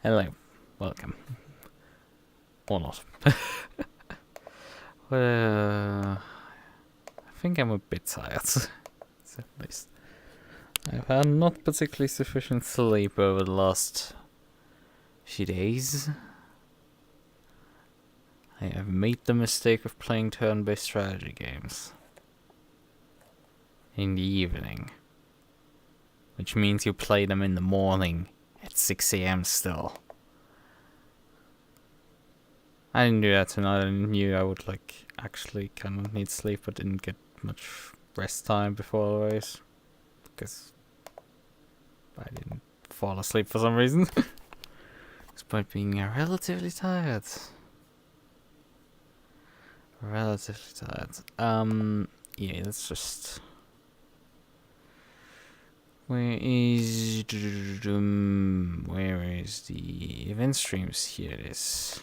Hello, welcome. Or not. I think I'm a bit tired. At least. I've had not particularly sufficient sleep over the last few days. I have made the mistake of playing turn-based strategy games in the evening, which means you play them in the morning at 6 AM still. I didn't do that tonight. I knew I would like actually kind of need sleep, but didn't get much rest time before the race because I didn't fall asleep for some reason, despite being relatively tired. Yeah, let's just. Where is the event streams? Here it is.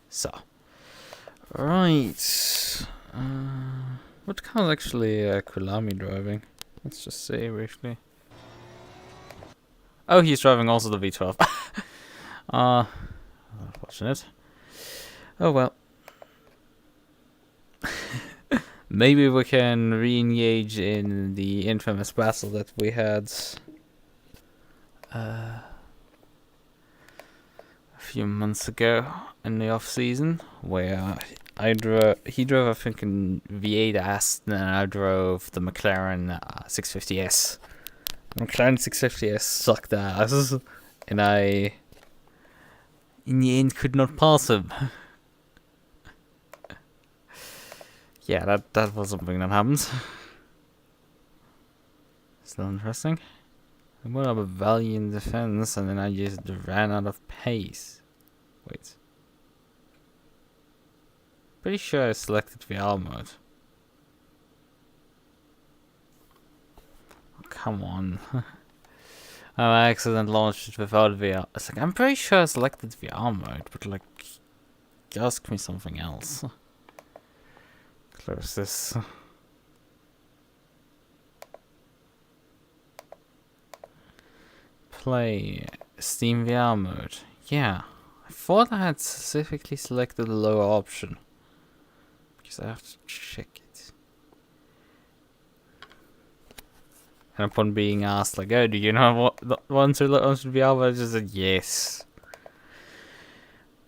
So, right. What car is actually Qualy driving? Let's just see briefly. Oh, he's driving also the V12. Unfortunate. Oh well. Maybe we can re-engage in the infamous battle that we had a few months ago in the off season, where he drove I think in V8 Aston and I drove the McLaren 650S. McLaren 650S sucked ass, and I in the end could not pass him. Yeah, that was something that happened. Still interesting. I put up a valiant defense and then I just ran out of pace. Wait. Pretty sure I selected VR mode. Oh, come on. I accidentally launched it without VR. It's like, I'm pretty sure I selected VR mode, but like, ask me something else. Close this. Play Steam VR mode. Yeah, I thought I had specifically selected the lower option because I have to check it. And upon being asked, like, "Oh, do you know what want to launch VR?" I just said yes.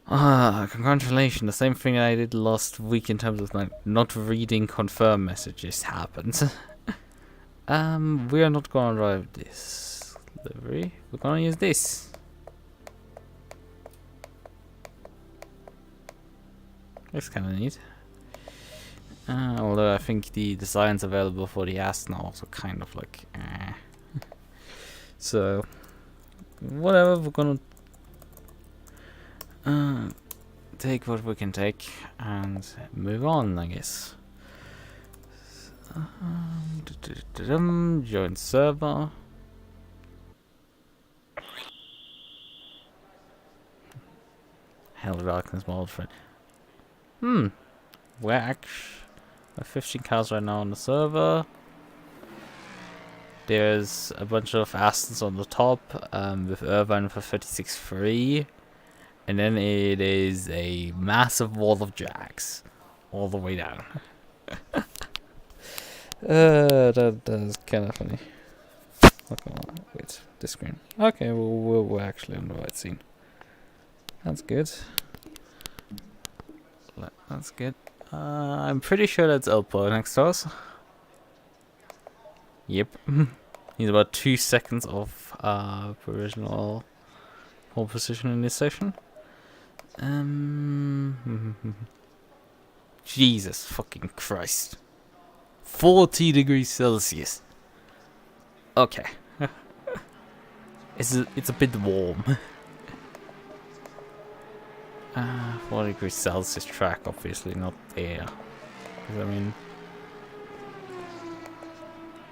Congratulations! The same thing I did last week in terms of like not reading confirm messages happened. We are not gonna drive this livery. We're gonna use this. It's kind of neat. Although I think the designs available for the Aston are also kind of like, So, whatever. We're gonna take what we can take and move on, I guess. Join server. Hell, darkness, my old friend. We're actually 15 cars right now on the server. There's a bunch of Astons on the top, with Irvine for 36.3. And then it is a massive wall of Jags all the way down. That's kind of funny. Okay, wait, this screen. Okay, we're actually on the right scene. That's good. That's good. I'm pretty sure that's Elpo next to us. Yep. He's about 2 seconds off provisional pole position in this session. Jesus fucking Christ. 40 degrees Celsius. Okay. It's a bit warm. 4 degrees Celsius track, obviously not there. 'Cause I mean,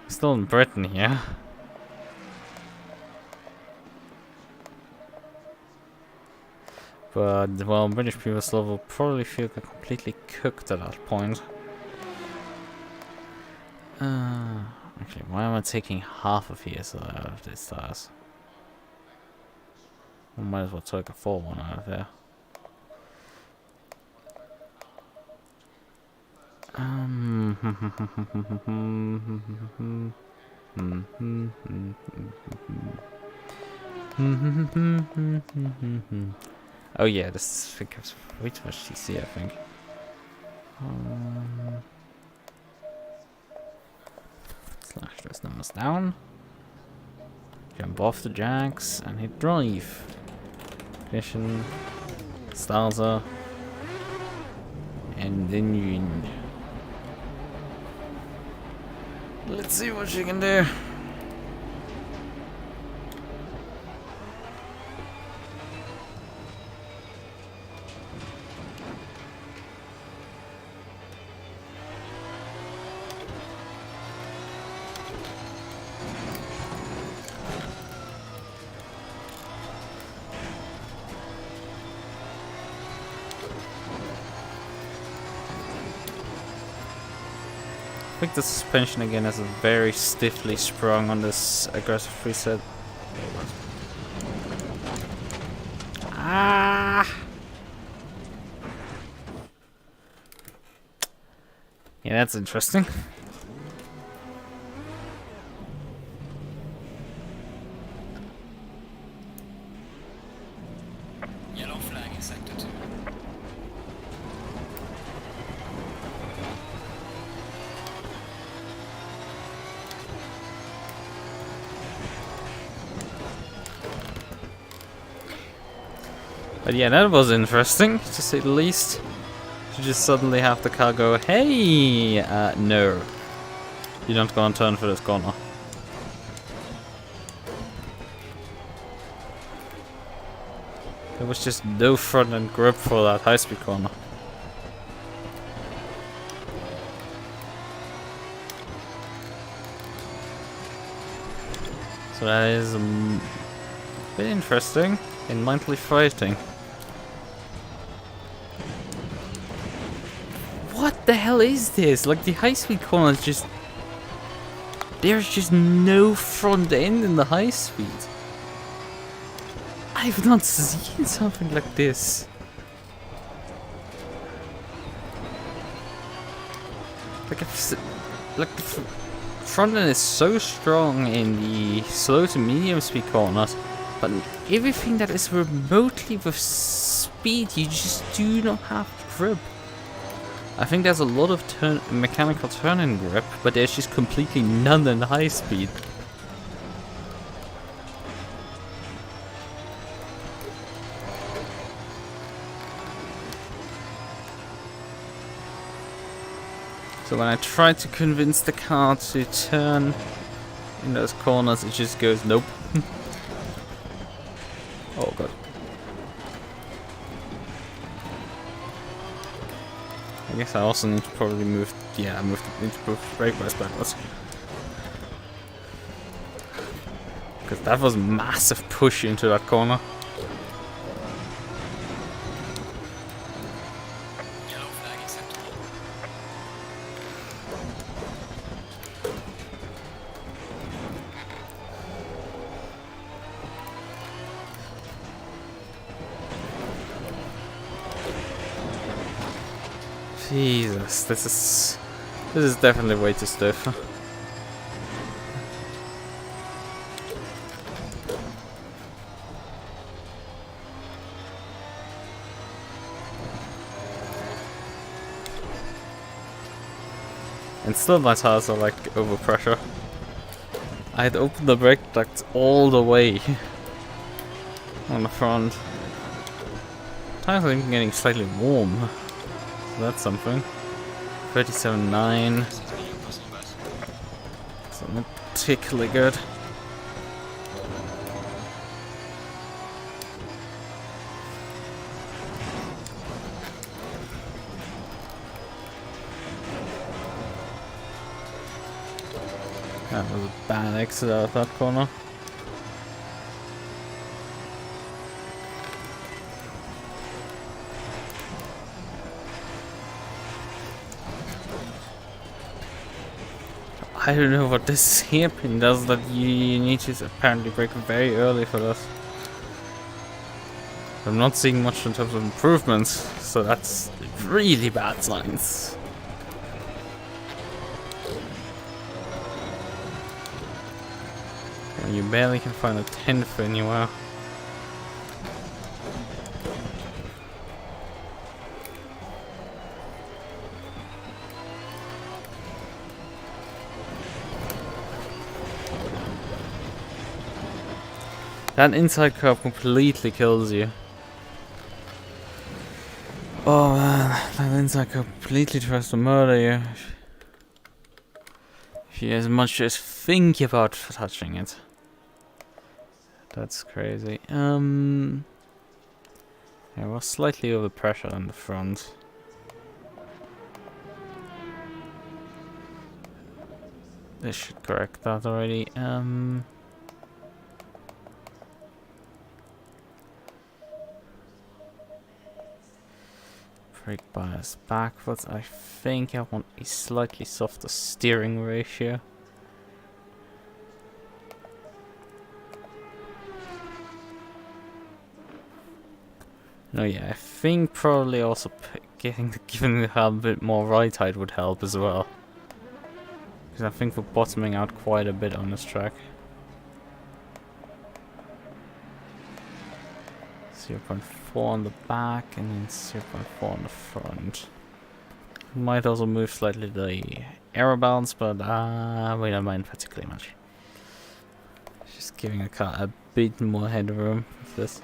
still in Britain here. But, well, British people still will probably feel completely cooked at that point. Actually, why am I taking half of here so out of this size? I might as well take a full one out of there. Oh yeah, this thing has way too much TC, I think. Slash those numbers down. Jump off the jacks and hit drive. Ignition. Starter. And then you... Let's see what you can do. I think the suspension again is very stiffly sprung on this aggressive preset. Ah! Yeah, that's interesting. Yellow flag in sector 2. But yeah, that was interesting, to say the least. To just suddenly have the car go, hey, no. You're not gonna turn for this corner. There was just no front end grip for that high-speed corner. So that is a bit interesting and mentally frightening. What the hell is this? Like, the high-speed corner is just... There's just no front end in the high-speed. I've not seen something like this. Like, the front end is so strong in the slow to medium speed corners, but everything that is remotely with speed, you just do not have grip. I think there's a lot of mechanical turn-in grip, but there's just completely none in high speed. So when I try to convince the car to turn in those corners, it just goes nope. Oh god. I guess I also need to probably move, need to move brake bias backwards. Because that was a massive push into that corner. Yellow flag acceptable. Jesus, this is definitely way too stiff. And still my tires are like over pressure. I had opened the brake ducts all the way on the front. Tires are even getting slightly warm. So that's something. 37.9. So not particularly good. That was a bad exit out of that corner. I don't know what this hairpin does that you need to apparently break very early for this. I'm not seeing much in terms of improvements, so that's really bad signs. And you barely can find a 10th anywhere. That inside curve completely kills you. Oh man, that inside curve completely tries to murder you. If you as much as think about touching it. That's crazy. Yeah, we're slightly over pressure on the front. This should correct that already. Brake bias backwards. I think I want a slightly softer steering ratio. No, yeah, I think probably also giving the car a bit more right height would help as well. Because I think we're bottoming out quite a bit on this track. 0.4 on the back and then 0.4 on the front. Might also move slightly the aero balance, but we don't mind particularly much. Just giving the car a bit more headroom with this.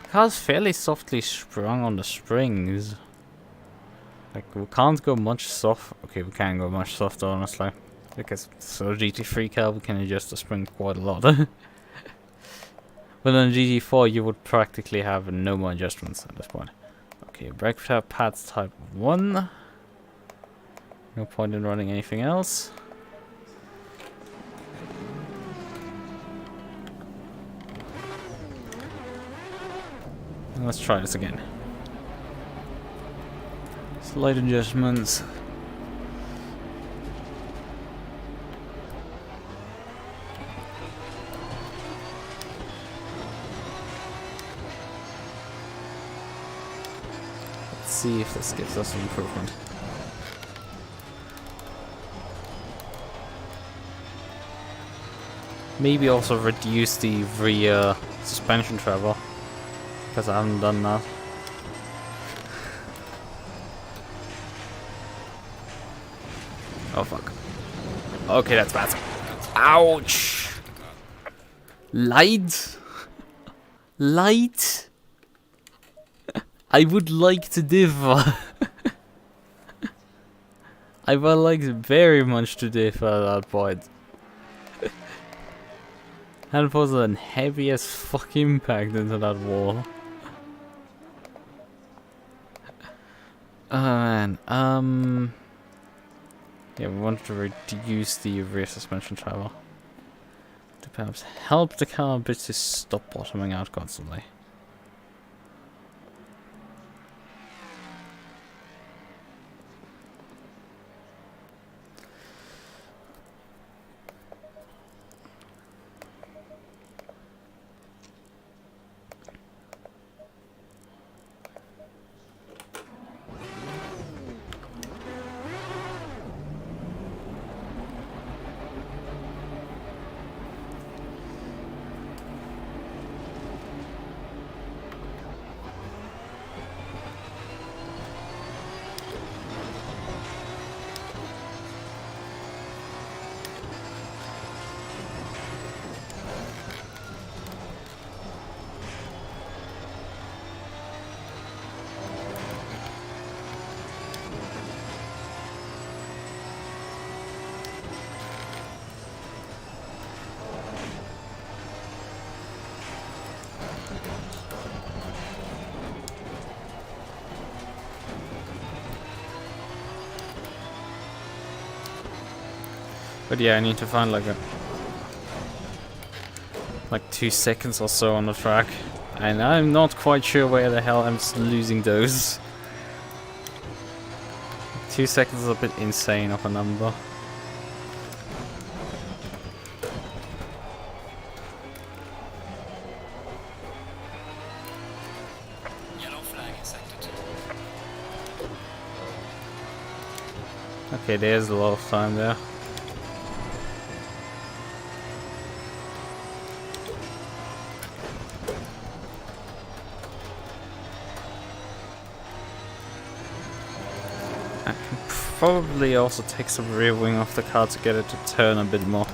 The car's fairly softly sprung on the springs. Like, we can't go much soft. Okay, we can go much softer, honestly. Because it's a GT3 car, we can adjust the spring quite a lot. But on GT4, you would practically have no more adjustments at this point. Okay, brake pads type 1. No point in running anything else. And let's try this again. Slight adjustments. See if this gives us an improvement. Maybe also reduce the rear suspension travel, because I haven't done that. Oh fuck. Okay, that's bad. Ouch! Light? Light? I would like to differ. I would like very much to differ at that point. That was a heavy as fuck impact into that wall. Oh man, yeah, we want to reduce the rear suspension travel to perhaps help the car a bit to stop bottoming out constantly. But yeah, I need to find like 2 seconds or so on the track. And I'm not quite sure where the hell I'm just losing those. 2 seconds is a bit insane of a number. Yellow flag in sector 2. Okay, there's a lot of time there. I can probably also take some rear wing off the car to get it to turn a bit more.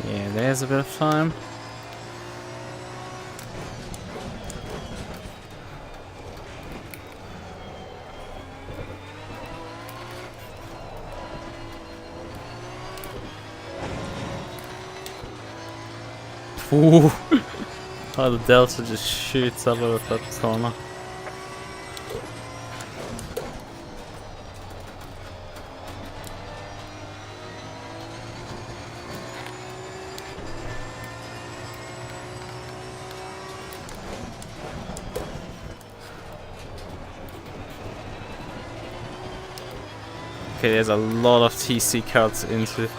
Yeah, there's a bit of time. Ooh. Oh, the Delta just shoots out of that corner. Okay, there's a lot of TC cuts into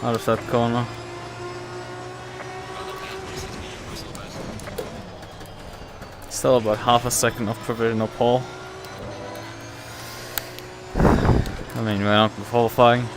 out of that corner. Still about half a second of provisional pole. I mean, we're not qualifying.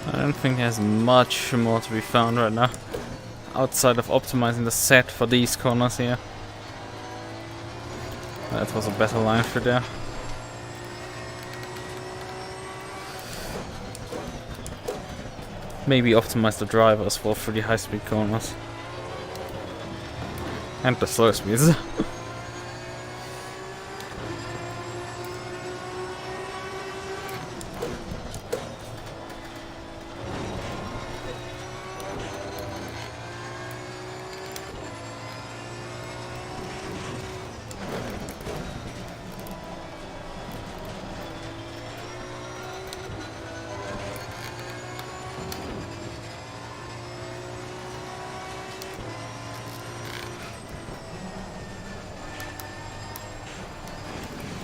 I don't think there's much more to be found right now, outside of optimizing the set for these corners here. That was a better line for there. Maybe optimize the driver as well for the high speed corners. And the slow speeds.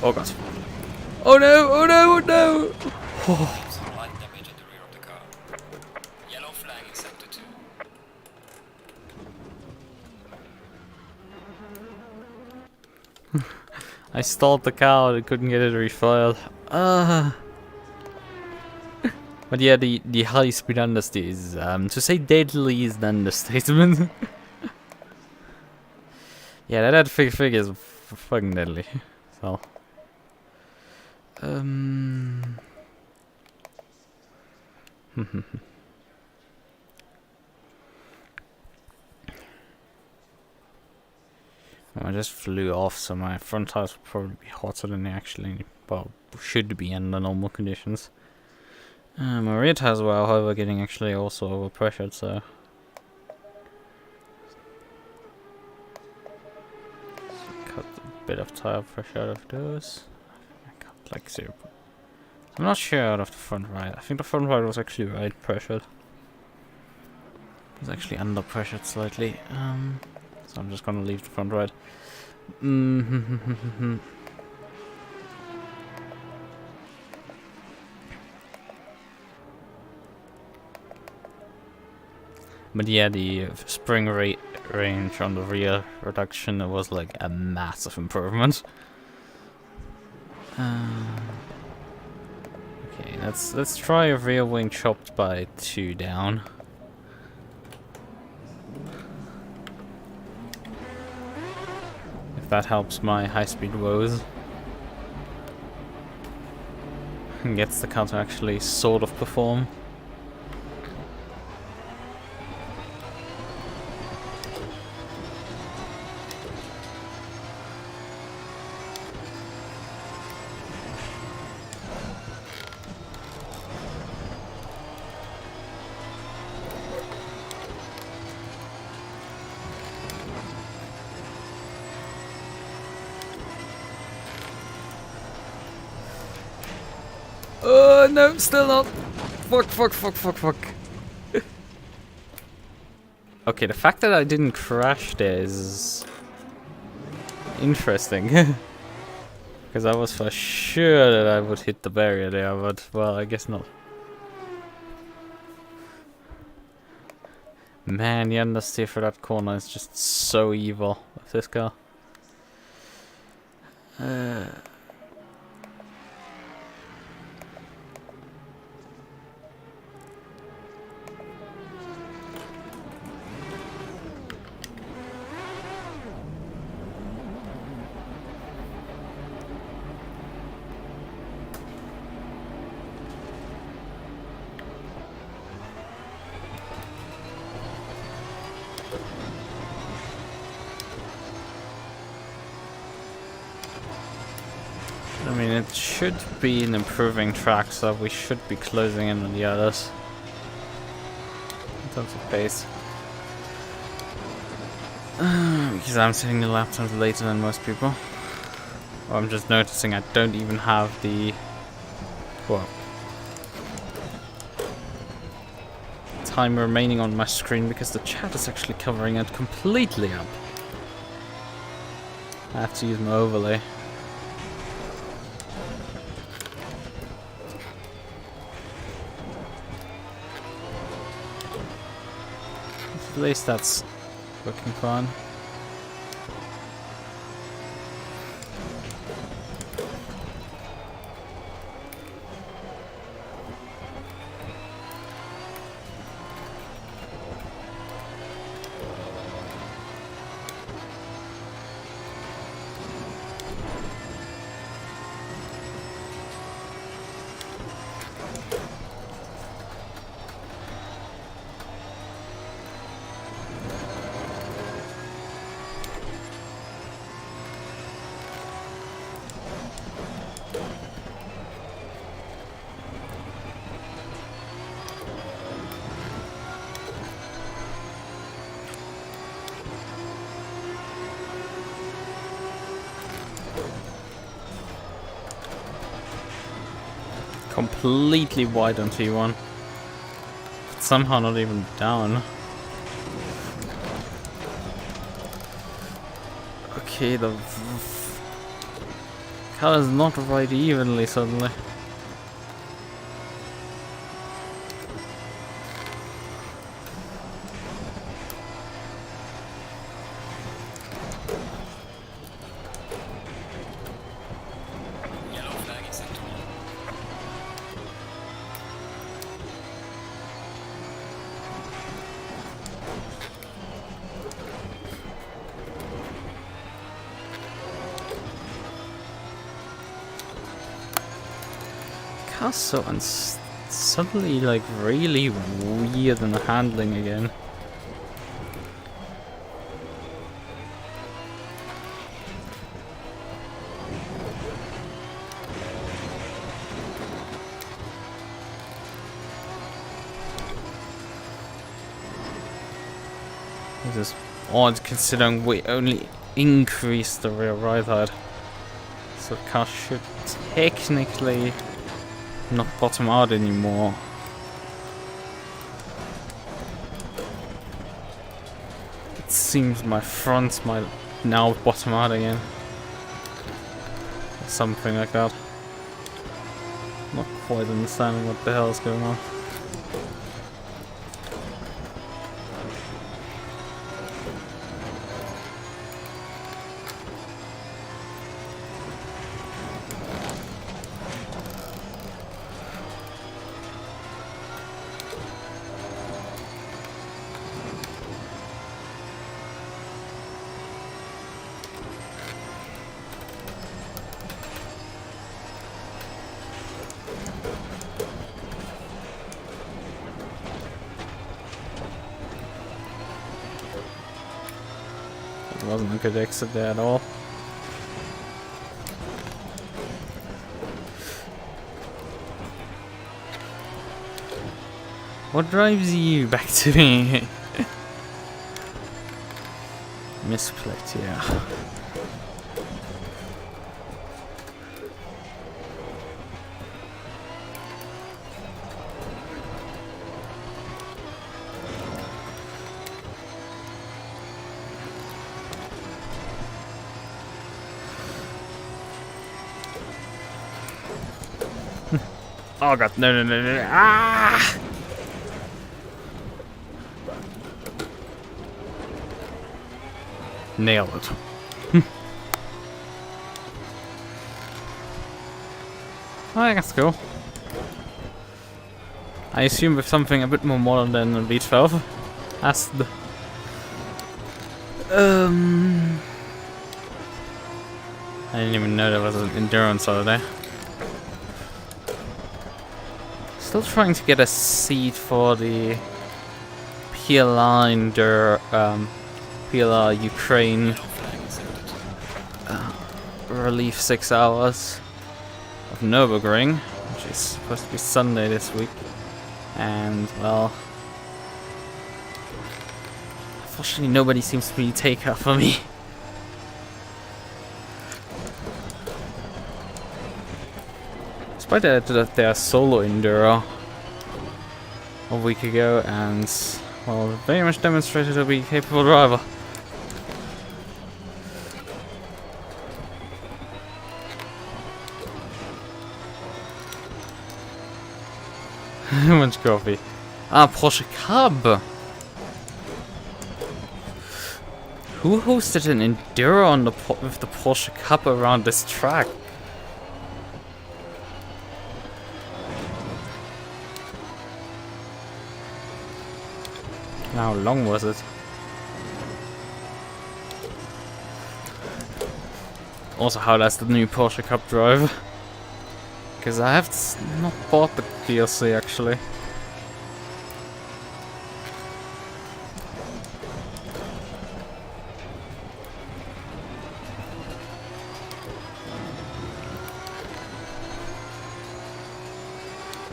Oh god. Oh no, oh no, oh no! Oh. Some light damage at the rear of the car. Yellow flag in sector 2. I stalled the car and couldn't get it refiled. But yeah, the high speed understeer is to say deadly is an understatement. Yeah, that fig is fucking deadly. So I just flew off, so my front tires will probably be hotter than they actually should be under normal conditions. My rear tires were, however, getting actually also overpressured, so cut a bit of tire pressure out of those. I cut like 0. I'm not sure out of the front right. I think the front right was actually right pressured. It was actually under pressured slightly. So I'm just gonna leave the front right. But yeah, the spring rate range on the rear reduction, it was like a massive improvement. Okay, let's try a rear wing chopped by 2 down. If that helps my high-speed woes. And gets the car to actually sort of perform. Oh no, still not. Fuck. Okay, the fact that I didn't crash there is interesting. Because I was for sure that I would hit the barrier there, but well, I guess not. Man, the understeer for that corner is just so evil with this car. I mean, it should be an improving track, so we should be closing in on the others in terms of pace. Because I'm setting the lap times later than most people. Or I'm just noticing I don't even have the time remaining on my screen because the chat is actually covering it completely up. I have to use my overlay. At least that's looking fine. Completely wide on T1. But somehow not even down. Okay, the car is not right evenly suddenly. car's so suddenly like really weird in the handling again. This is odd considering we only increased the rear ride height. So the car should technically not bottom out anymore. It seems my front might now bottom out again. Or something like that. Not quite understanding what the hell is going on. Wasn't a good exit there at all. What drives you back to me? Misclicked, yeah. Oh god, no. Ah! Nailed it. Oh, that's cool. I assume with something a bit more modern than the V12. Aston. I didn't even know there was an endurance over there. Still trying to get a seat for the PLR PLR Ukraine relief 6 hours of Nürburgring, which is supposed to be Sunday this week, and well, unfortunately nobody seems to be take up for me. Despite that I did their solo enduro a week ago, and well, very much demonstrated to be a capable driver. How much coffee? Ah, Porsche Cub! Who hosted an enduro on with the Porsche Cub around this track? How long was it? Also, how does the new Porsche Cup drive? Because I have not bought the DLC actually.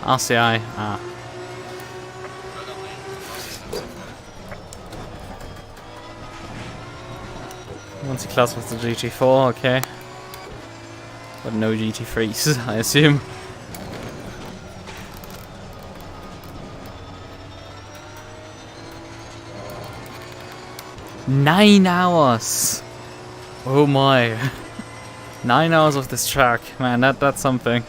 RCI, ah. Multi-class with the GT4, okay. But no GT3s, I assume. Nine hours! Oh my. 9 hours of this track. Man, that's something.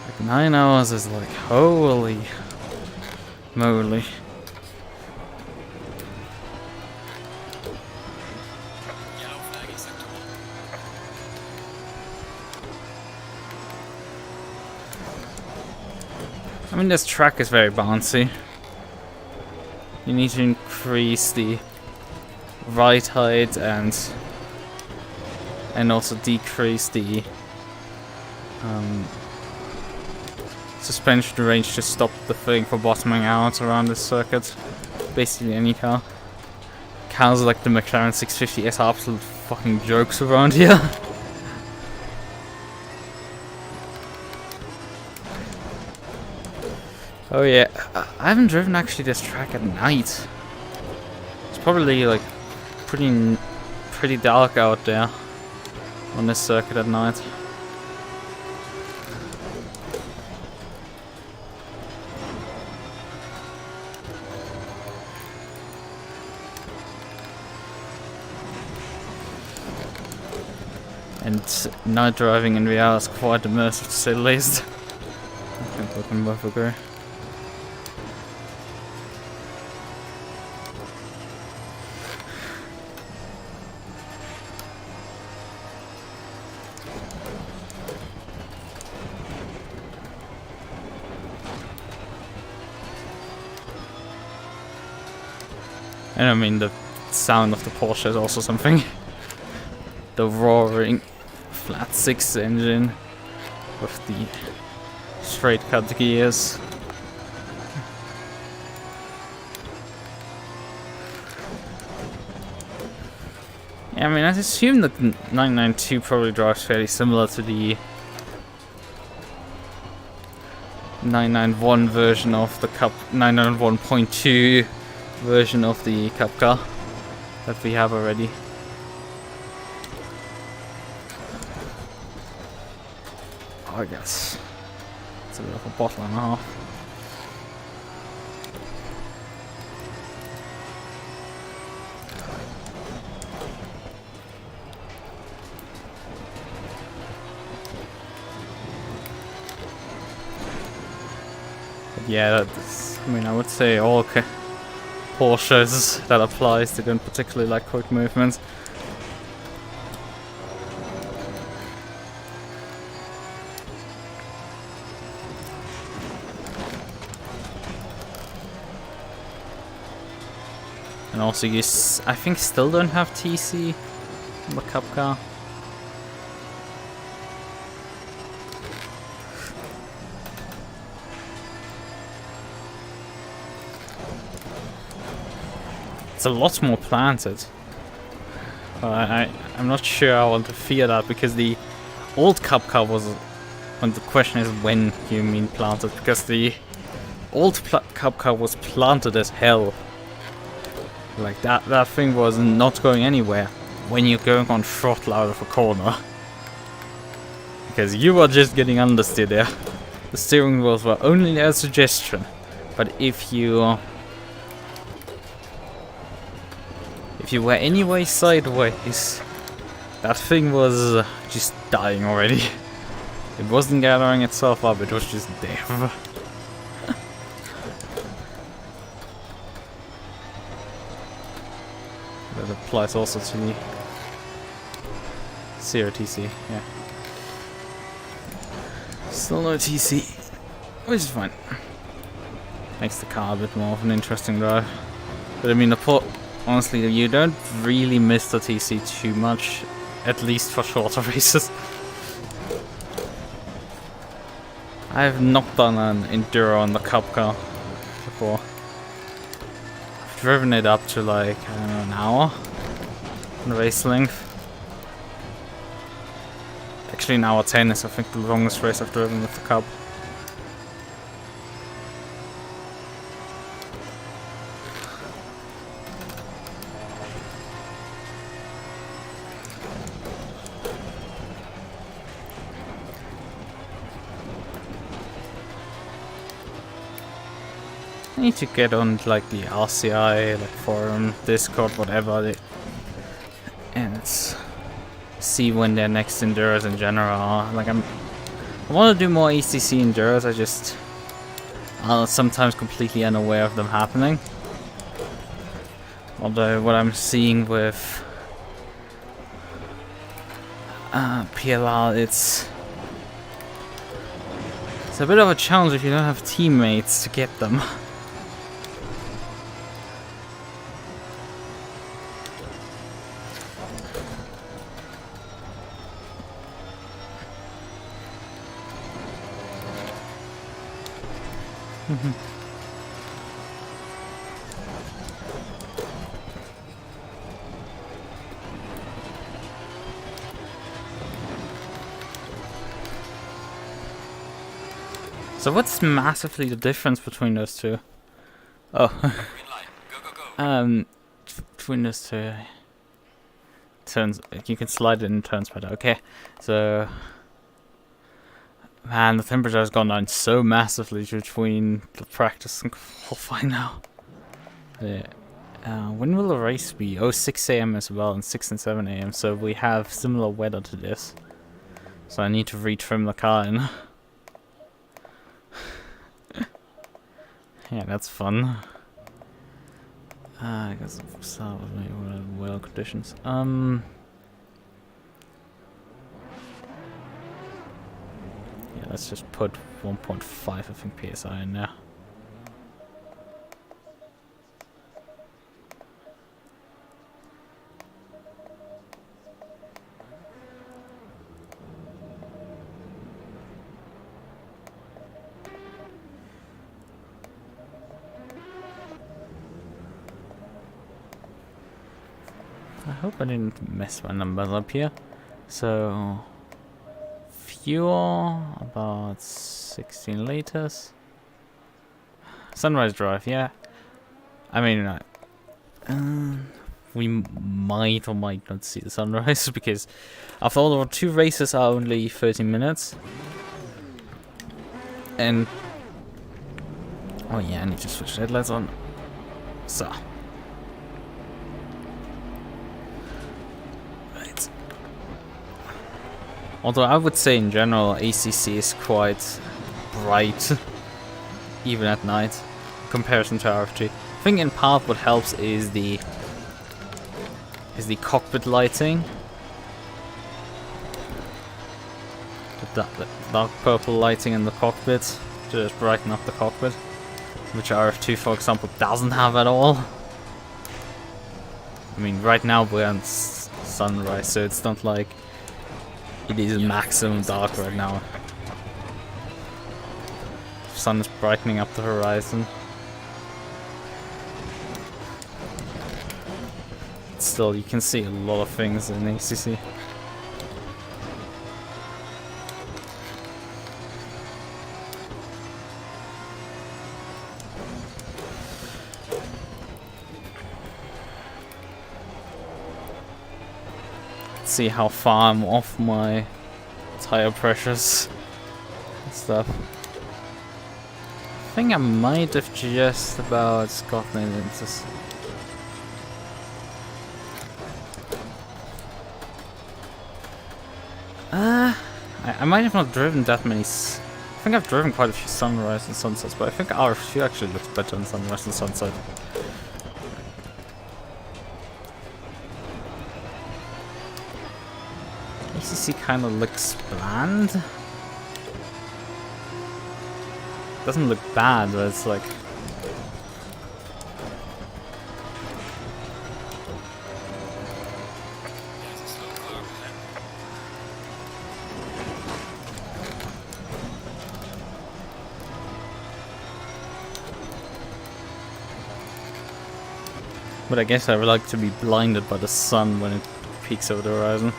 Like 9 hours is like, holy moly. I mean, this track is very bouncy. you need to increase the ride height and also decrease the suspension range to stop the thing from bottoming out around this circuit. Basically any car. Cars like the McLaren 650S are absolute fucking jokes around here. Oh yeah, I haven't driven actually this track at night. It's probably like pretty dark out there on this circuit at night. And night driving in VR is quite immersive to say the least. I think we can both agree. And I mean, the sound of the Porsche is also something. The roaring flat 6 engine with the straight cut gears. Yeah, I mean, I assume that 992 probably drives fairly similar to the 991 version of the Cup, 991.2 version of the Cup car that we have already. Oh, I guess it's a bit of a bottle and a half. But yeah, that's, I mean, I would say all Porsches that applies. They don't particularly like quick movements. And also you, I think, still don't have TC on the Cup car. It's a lot more planted. I'm not sure I want to fear that, because the old Cup car was, and the question is when you mean planted, because the old Cup car was planted as hell. Like that thing was not going anywhere when you're going on throttle out of a corner. Because you were just getting understeer there. The steering wheels were only a suggestion. But if you were anyway sideways, that thing was just dying already. It wasn't gathering itself up, it was just dead. That applies also to the CRTC, yeah. Still no TC, which is fine. Makes the car a bit more of an interesting drive. But I mean, honestly, you don't really miss the TC too much, at least for shorter races. I have not done an enduro on the Cup car before. I've driven it up to like, I don't know, an hour on race length. Actually, an hour 10 is, I think, the longest race I've driven with the Cup. I need to get on like the RCI, like forum, Discord, whatever, and see when their next enduros in general are. Like I want to do more ACC enduros. I just sometimes completely unaware of them happening. Although what I'm seeing with PLR, it's a bit of a challenge if you don't have teammates to get them. So what's massively the difference between those two? Oh. Green light. Go, go, go. Between those two turns, you can slide it in turns better. Okay, so man, the temperature has gone down so massively between the practice and qualifying now. Yeah. When will the race be? Oh, 6 AM as well, and 6 and 7 AM. So we have similar weather to this. So I need to retrim the car in. Yeah, that's fun. I guess I'll start with my weather conditions. Yeah, let's just put 1.5, I think, PSI in there. I hope I didn't mess my numbers up here. So, fuel, about 16 liters. Sunrise drive, yeah. I mean, we might or might not see the sunrise because after all, the 2 races are only 30 minutes. And, oh yeah, I need to switch the headlights on. So. Although I would say in general ACC is quite bright, even at night, in comparison to RFG. I think in part what helps is the cockpit lighting. The dark purple lighting in the cockpit to just brighten up the cockpit, which RF2 for example doesn't have at all. I mean, right now we're on sunrise, so it's not like it is maximum dark right now. The sun is brightening up the horizon. Still, you can see a lot of things in ACC. See how far I'm off my tire pressures and stuff. I think I might have just about gotten it into. I might have not driven that many. I think I've driven quite a few sunrise and sunsets, but I think RF2 actually looks better than sunrise and sunset. ACC kind of looks bland. Doesn't look bad, but it's like. But I guess I would like to be blinded by the sun when it peaks over the horizon.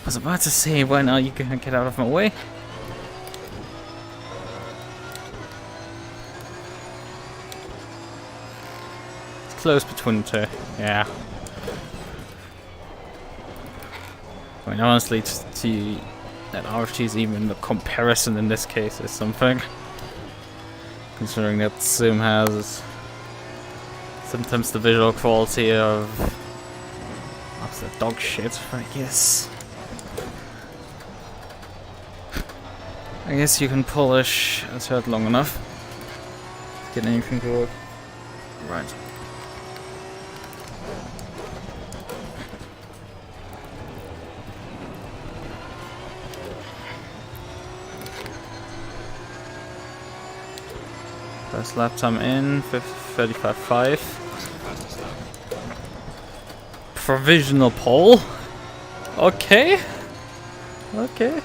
I was about to say, why not you gonna get out of my way? It's close between the two, yeah. I mean, honestly, that RFG is even the comparison in this case is something. Considering that Sim has sometimes the visual quality of absolute dog shit, I guess. I guess you can polish a turret long enough to get anything to work. Right. First lap time in, 35.5. Provisional pole. Okay. Okay.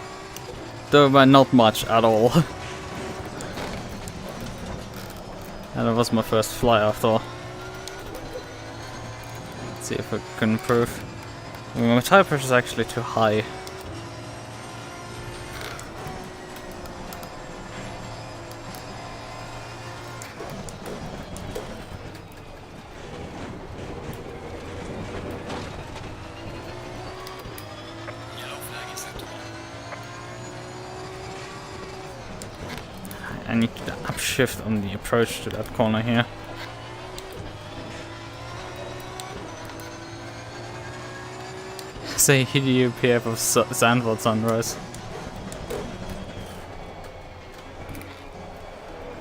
Though by not much at all. And it was my first fly after all. Let's see if I can improve. I mean, my tire pressure is actually too high. I need to upshift on the approach to that corner here. Say hit UPF of Sandwell Sunrise.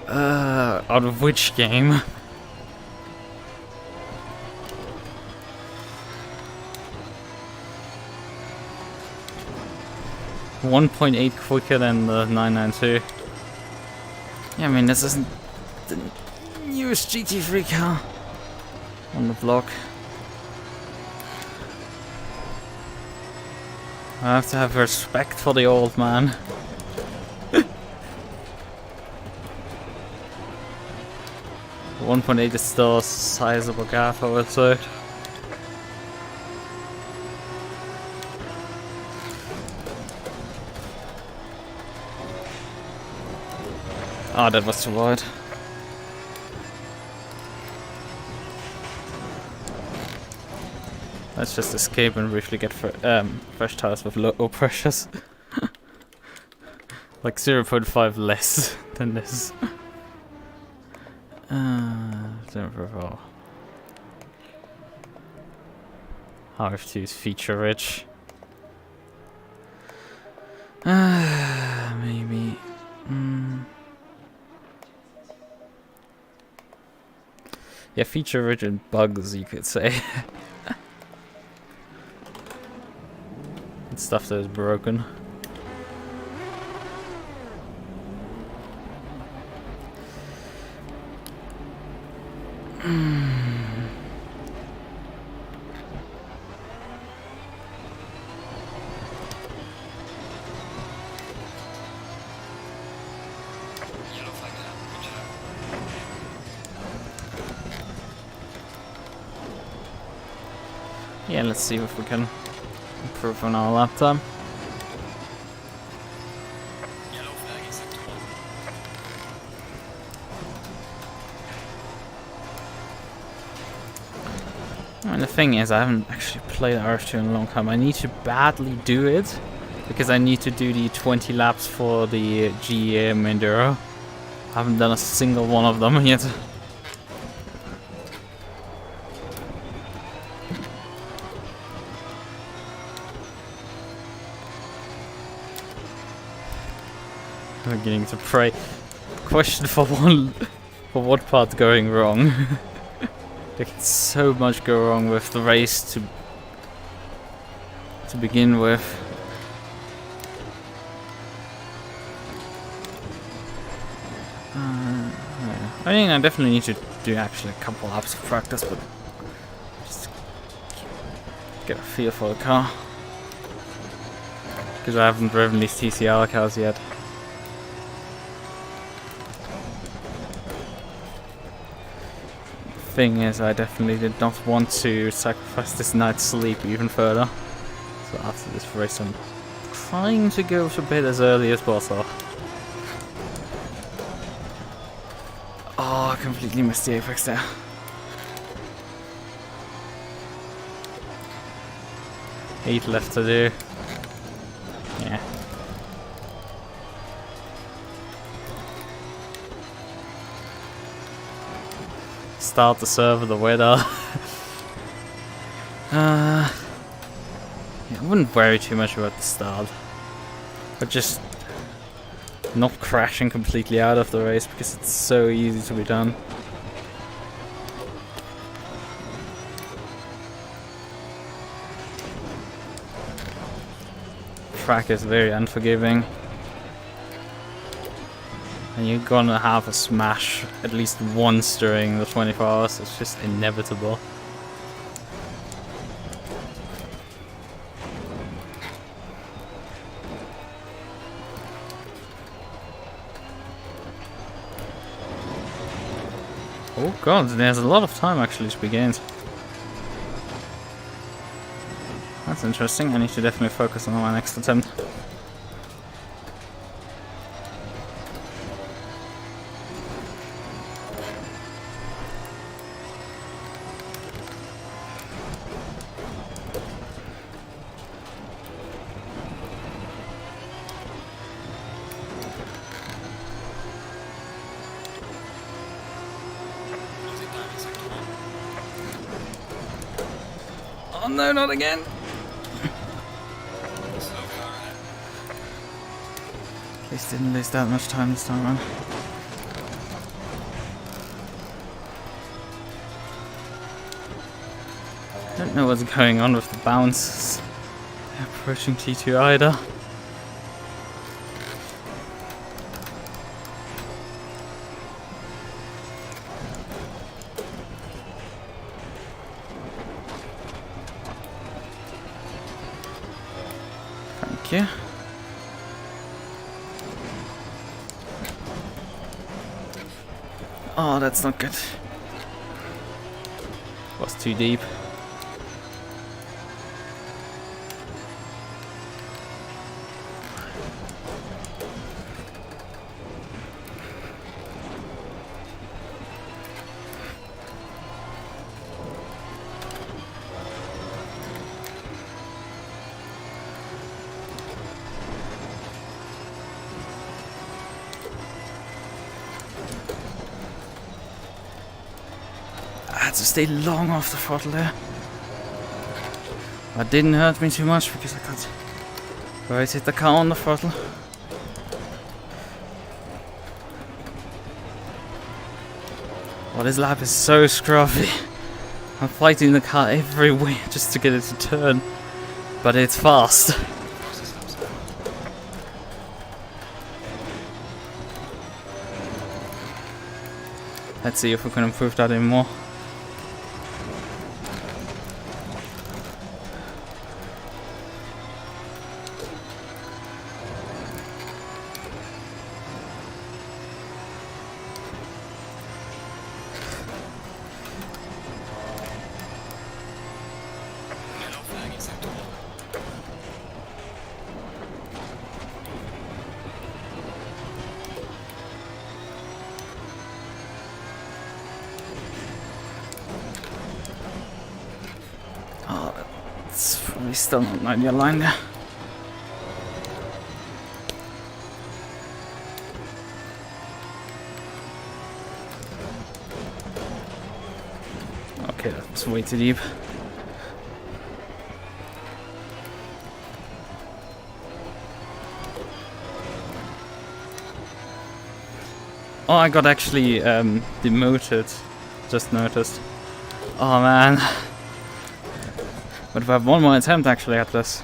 Out of which game? .8 quicker than the 992. Yeah, I mean, this isn't the newest GT3 car on the block. I have to have respect for the old man. The 1.8 is still a sizable gap, I would say. Ah, that was too wide. Let's just escape and briefly get fresh tires with low pressures. Like 0.5 less than this. 0.4. RF2 is feature rich. Maybe. Yeah, feature rich and bugs, you could say. It's stuff that is broken. Yeah, let's see if we can improve on our lap time. And the thing is, I haven't actually played RF2 in a long time. I need to badly do it because I need to do the 20 laps for the GM Enduro. I haven't done a single one of them yet. I'm beginning to pray. Question for what part's going wrong? There can so much go wrong with the race to begin with. I mean, I definitely need to do actually a couple laps of practice, but just get a feel for the car. Because I haven't driven these TCR cars yet. Thing is, I definitely did not want to sacrifice this night's sleep even further. So after this race, I'm trying to go to bed as early as possible. Oh, I completely missed the apex there. Eight left to do. Yeah. Start the server, the weather. Yeah, I wouldn't worry too much about the start, but just not crashing completely out of the race because it's so easy to be done. Track is very unforgiving. And you're gonna have a smash at least once during the 24 hours. It's just inevitable. Oh god, there's a lot of time actually to be gained. That's interesting. I need to definitely focus on my next attempt. Oh no, not again! At least didn't lose that much time this time around. I don't know what's going on with the bounces. They're approaching T2 either. Thank you. Oh, that's not good. Was too deep. I had to stay long off the throttle there. That didn't hurt me too much because I could rotate the car on the throttle. Oh, this lap is so scruffy. I'm fighting the car everywhere just to get it to turn, but it's fast. Let's see if we can improve that even more. It's probably still not an ideal line there. Okay, that was way too deep. Oh, I got actually demoted. Just noticed. Oh man. But if I have one more attempt actually at this.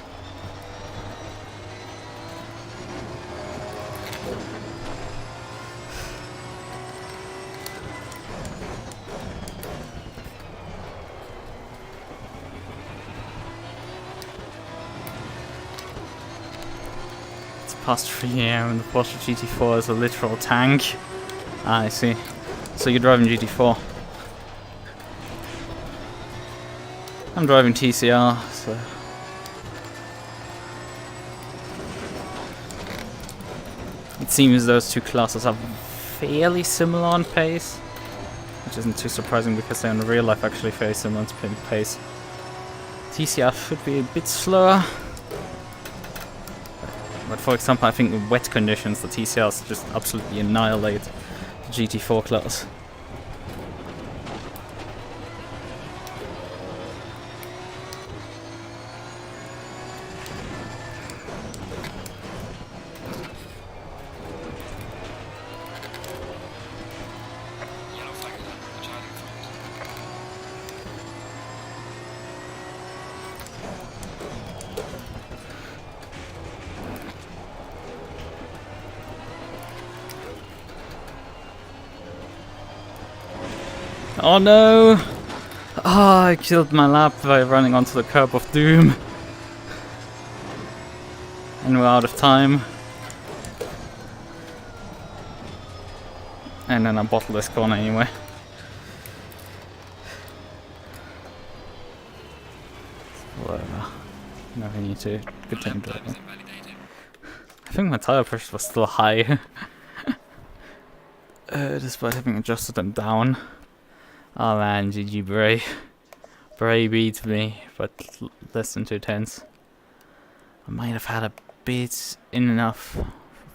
It's past 3 AM and the Porsche GT4 is a literal tank. Ah, I see. So you're driving GT4. I'm driving TCR, so... It seems those two classes are fairly similar on pace. Which isn't too surprising because they're in real life actually very similar on pace. TCR should be a bit slower. But for example, I think in wet conditions the TCRs just absolutely annihilate the GT4 class. Oh no! Ah, I killed my lap by running onto the curb of doom. And we're out of time. And then I bottle this corner anyway. Whatever. Nothing need to continue driving. I think my tire pressure was still high. Despite having adjusted them down. Oh man, GG Bray. Bray beat me, but less than 2/10. I might have had a bit enough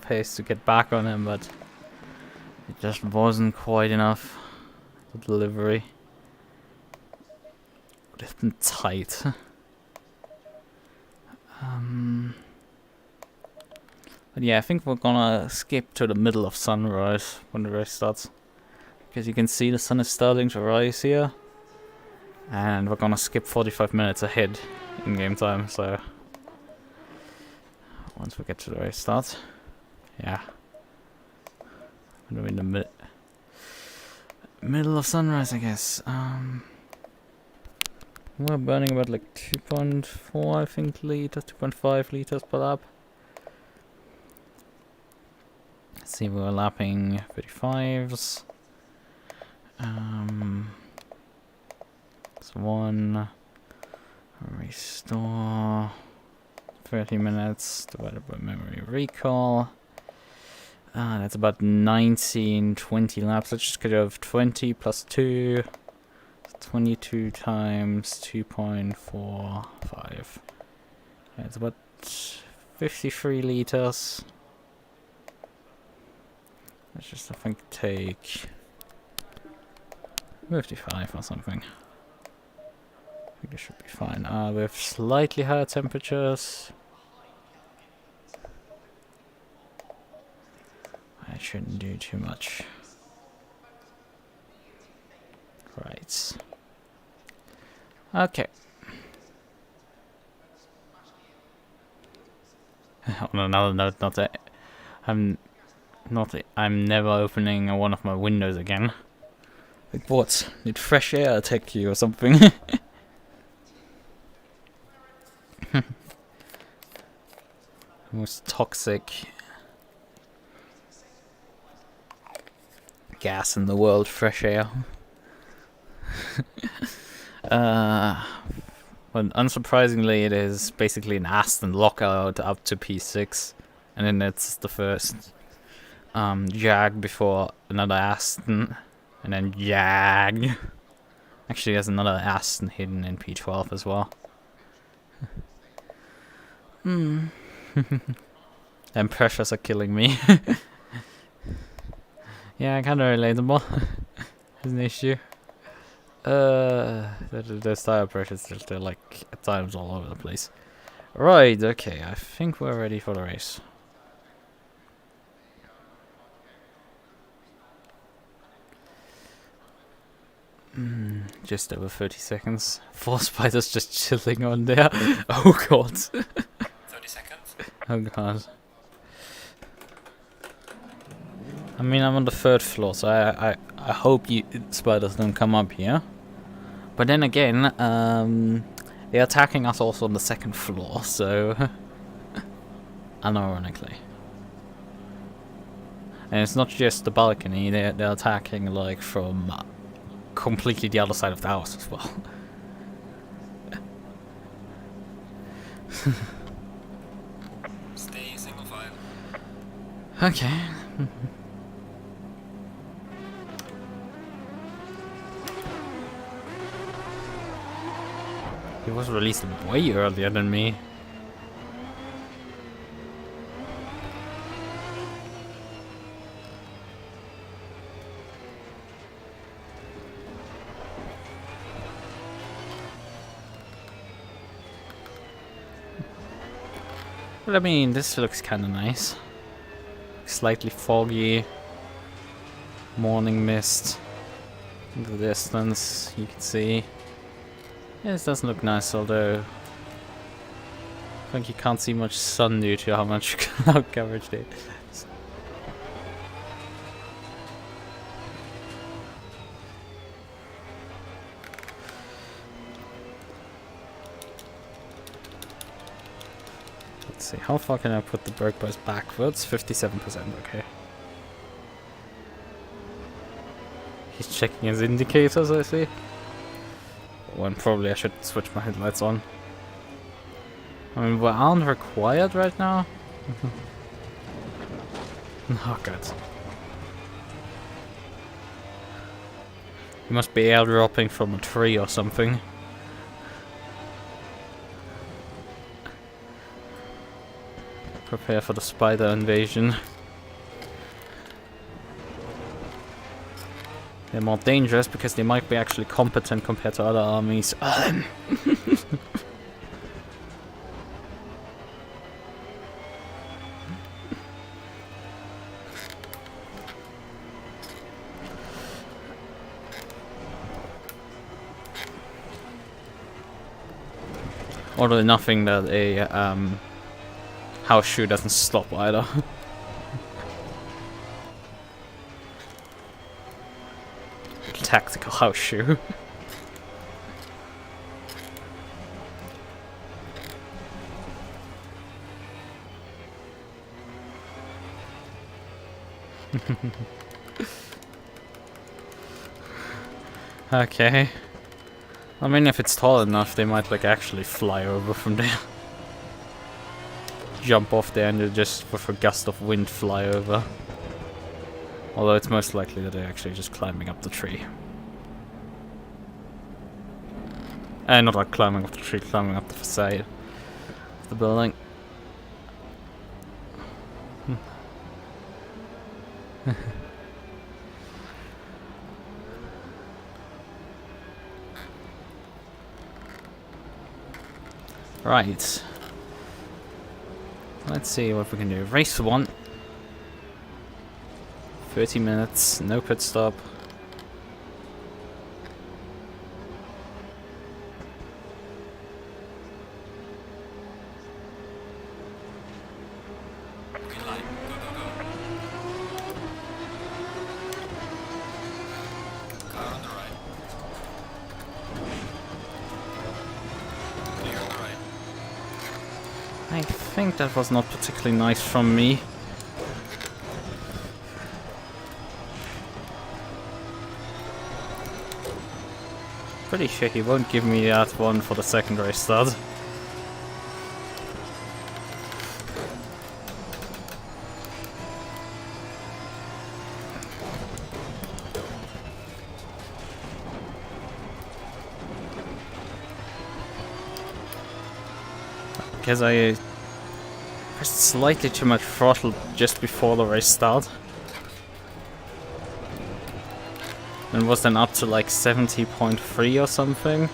pace to get back on him, but it just wasn't quite enough. The delivery would have been tight. But yeah, I think we're gonna skip to the middle of sunrise when the race starts. Because you can see the sun is starting to rise here. And we're gonna skip 45 minutes ahead in game time, so once we get to the race start. Yeah. We're in the middle of sunrise, I guess. We're burning about like 2.4, I think, liters, 2.5 liters per lap. Let's see, we're lapping 35s. It's one. Restore. 30 minutes divided by memory recall. That's about 19, 20 laps. Let's just get over 20 plus 2. 22 times 2.45. Yeah, it's about 53 liters. Let's just, I think, take 55 or something. I think it should be fine. With slightly higher temperatures. I shouldn't do too much. Right. Okay. On another note, I'm never opening one of my windows again. Like what? Did fresh air attack you or something? Most toxic gas in the world, fresh air. But unsurprisingly, it is basically an Aston lockout up to P6, and then it's the first Jag before another Aston, and then Jag. Actually, there's another Aston hidden in P12 as well. And pressures are killing me. Yeah, kind of relatable. Is an issue. Those tire pressures are still like at times all over the place. Right, okay, I think we're ready for the race. Just over 30 seconds. 4 spiders just chilling on there. Oh god. 30 seconds. Oh god. I mean, I'm on the 3rd floor, so I hope spiders don't come up here. But then again, they're attacking us also on the 2nd floor, so unironically. And it's not just the balcony; they're attacking like from completely the other side of the house as well. Stay single file. Okay. He was released way earlier than me. But I mean, this looks kinda nice. Slightly foggy. Morning mist. In the distance, you can see. Yeah, this doesn't look nice, although I think you can't see much sun due to how much cloud coverage there is. Let's see, how far can I put the brake press backwards? 57%, okay. He's checking his indicators, I see. When probably I should switch my headlights on. I mean, we aren't required right now. Oh god. He must be airdropping from a tree or something. Prepare for the spider invasion. They're more dangerous because they might be actually competent compared to other armies. Although nothing that a house shoe doesn't stop either. Tactical house shoe. Okay. I mean, if it's tall enough, they might like actually fly over from there. Jump off there and just with a gust of wind fly over. Although it's most likely that they're actually just climbing up the tree. Not like climbing up the tree, climbing up the facade of the building. Right. Let's see what we can do. Race 1. 30 minutes, no pit stop. Green light. Go, go, go. Car on the right. Clear on the right. I think that was not particularly nice from me. Pretty sure he won't give me that one for the secondary stud. Because I pressed slightly too much throttle just before the race start. And was then up to like 70.3 or something.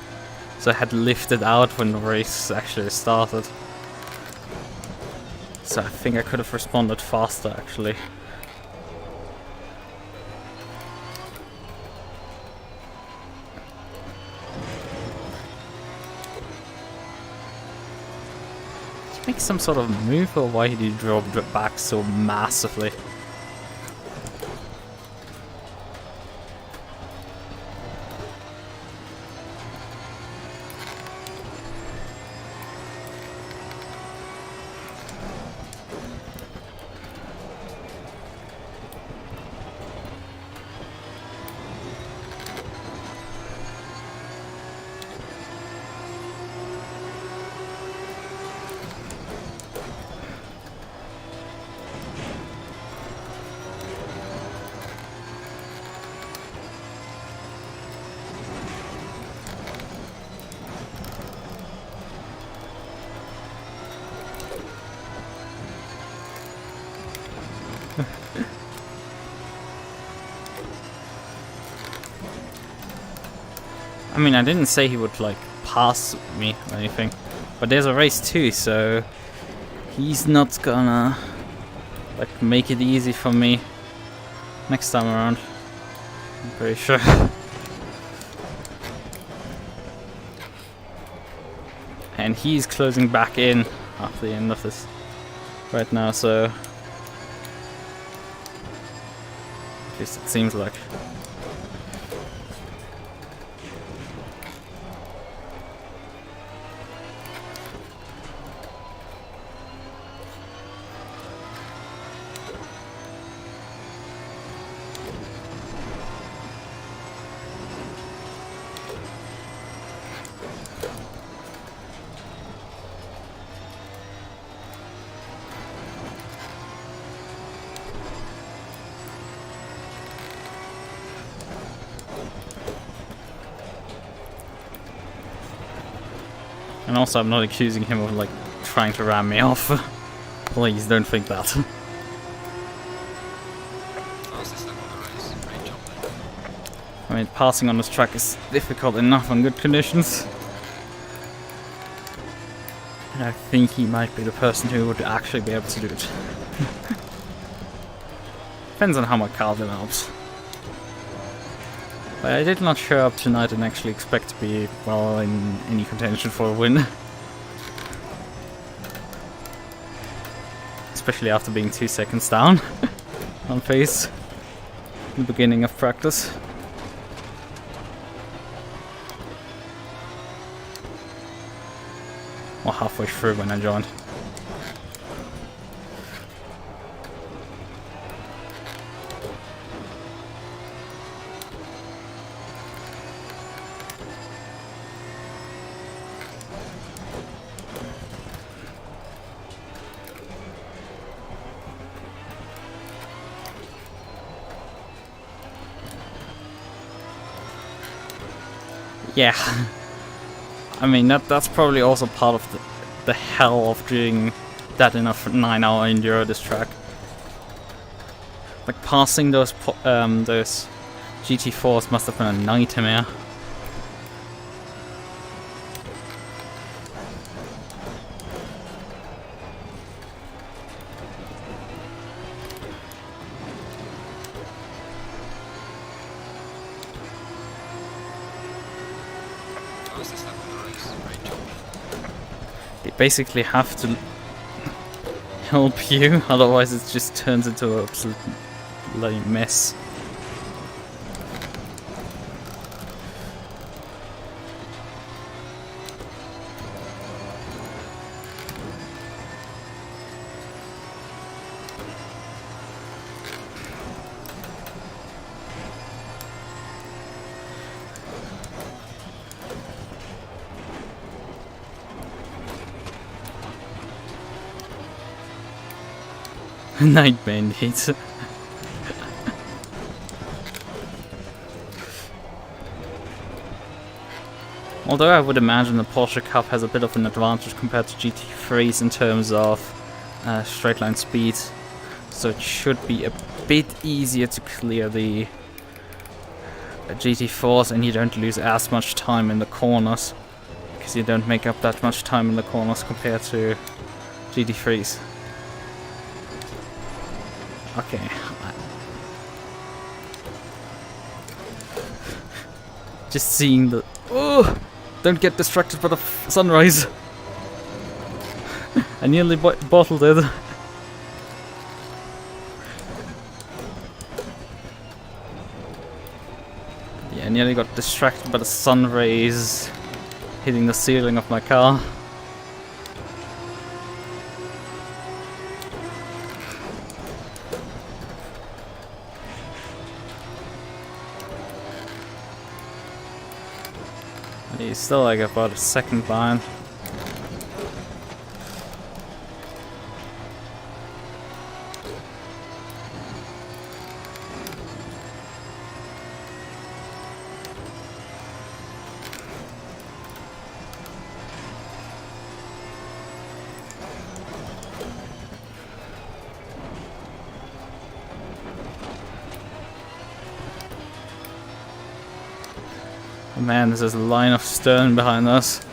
So I had lifted out when the race actually started. So I think I could have responded faster actually. Did he make some sort of move, or why did he drop back so massively? I mean, I didn't say he would like pass me or anything, but there's a race too, so he's not gonna like make it easy for me next time around. I'm pretty sure. And he's closing back in after the end of this right now, so at least it seems like. And also, I'm not accusing him of like trying to ram me off. Please don't think that. Fastest lap of the race. Great job there. I mean, passing on this track is difficult enough on good conditions. And I think he might be the person who would actually be able to do it. Depends on how my car develops. But I did not show up tonight and actually expect to be, well, in any contention for a win. Especially after being 2 seconds down on pace in the beginning of practice. Or halfway through when I joined. Yeah. I mean, that's probably also part of the hell of doing that in a 9-hour enduro this track. Like, passing those GT4s must have been a nightmare. Fastest lap of the race. Great job. They basically have to help you, otherwise it just turns into an absolute bloody mess. Night Bandits. Although I would imagine the Porsche Cup has a bit of an advantage compared to GT3s in terms of straight line speed, so it should be a bit easier to clear the GT4s, and you don't lose as much time in the corners, because you don't make up that much time in the corners compared to GT3s. Okay. Just seeing the... Oh! Don't get distracted by the sunrise! I nearly bottled it. Yeah, I nearly got distracted by the sun rays hitting the ceiling of my car. He's still like about a second behind. Oh man, there's a line of stern behind us.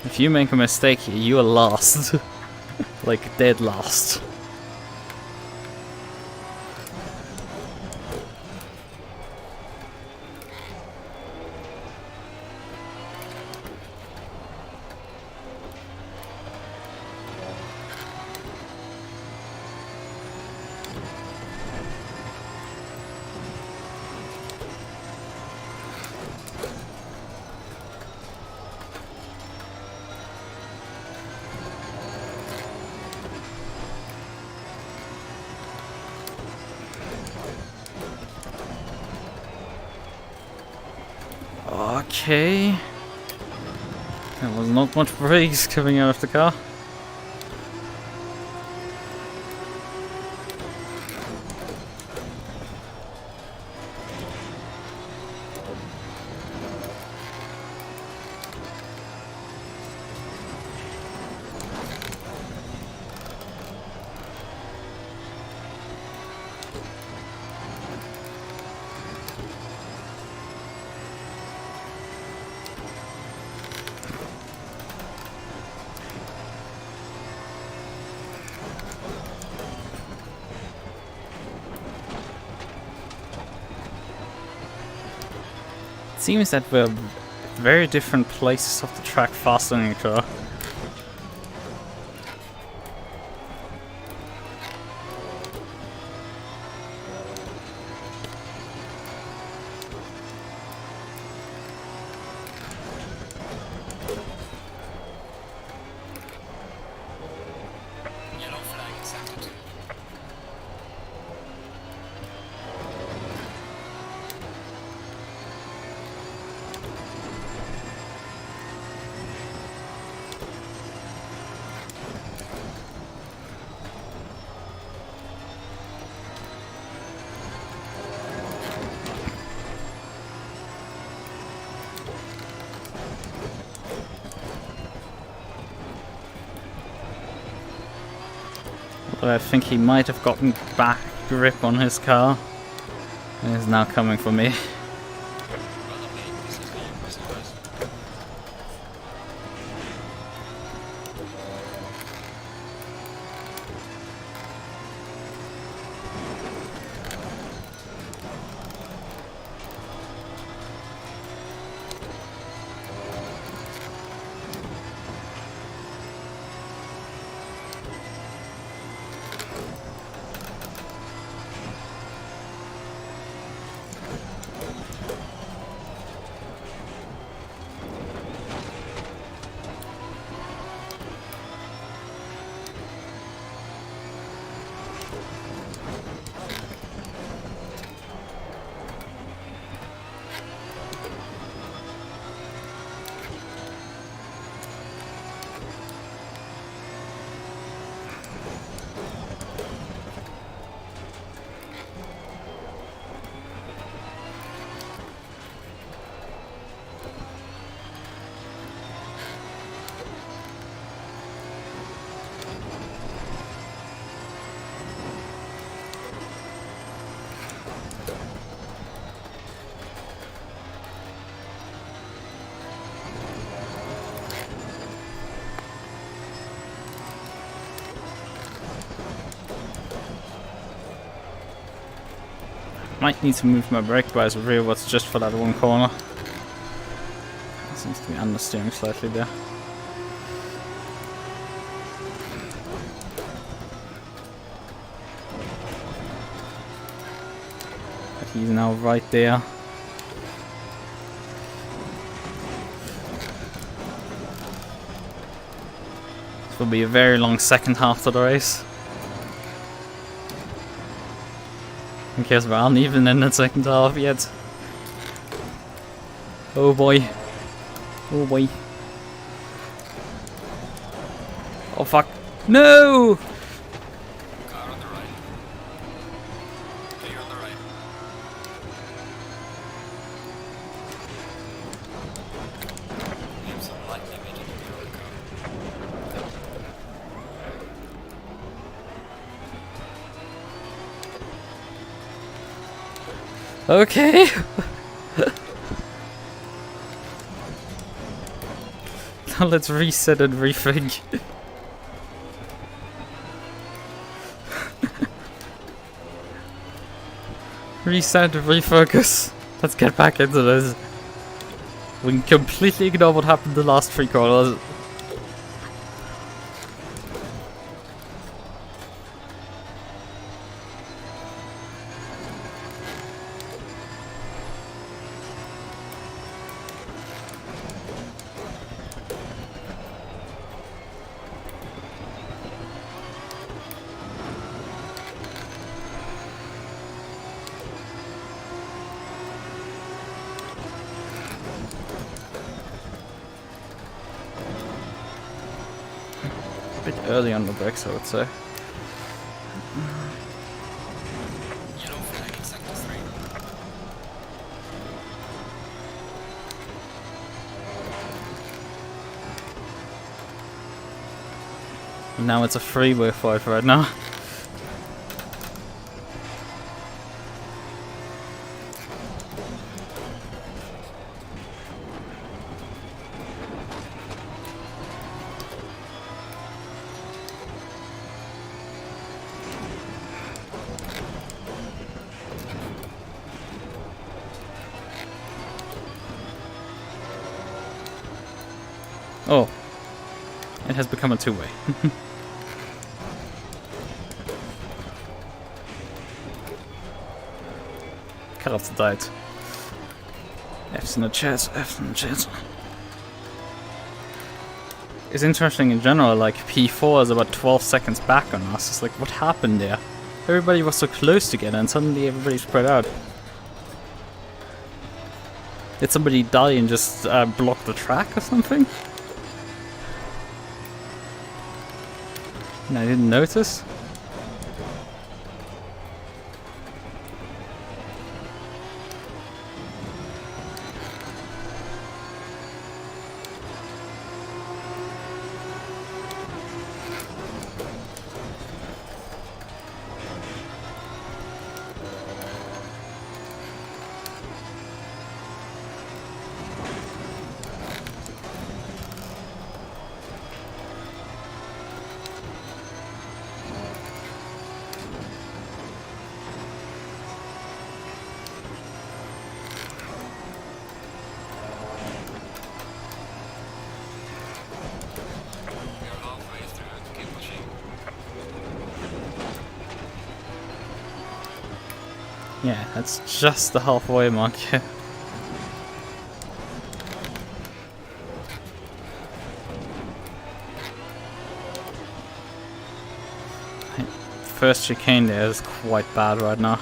If you make a mistake here, you are lost. Like, dead lost. Okay. There was not much brakes coming out of the car. seems that we're very different places of the track faster than each other. Yellow flag in sector 2. But I think he might have gotten back grip on his car and is now coming for me. Might need to move my brake bias rearwards just for that one corner. Seems to be understeering slightly there. But he's now right there. This will be a very long second half to the race. In case we aren't even in the second half yet. Oh boy. Oh boy. Oh fuck. No! Car on the right. Clear on the right. Leave some lightning into the rear of the car. Okay. Now let's reset and rethink. Reset, refocus. Let's get back into this. We can completely ignore what happened the last 3 corners. Bit early on the brakes, I would say. Yellow flag in sector 3. And now it's a freeway fight right now. It has become a two-way. Carrots died. F's in the chat, F's in the chat. It's interesting in general, like P4 is about 12 seconds back on us. It's like, what happened there? Everybody was so close together and suddenly everybody spread out. Did somebody die and just block the track or something? And I didn't notice? We are halfway through. Keep pushing. Yeah, that's just the halfway mark. First chicane there is quite bad right now.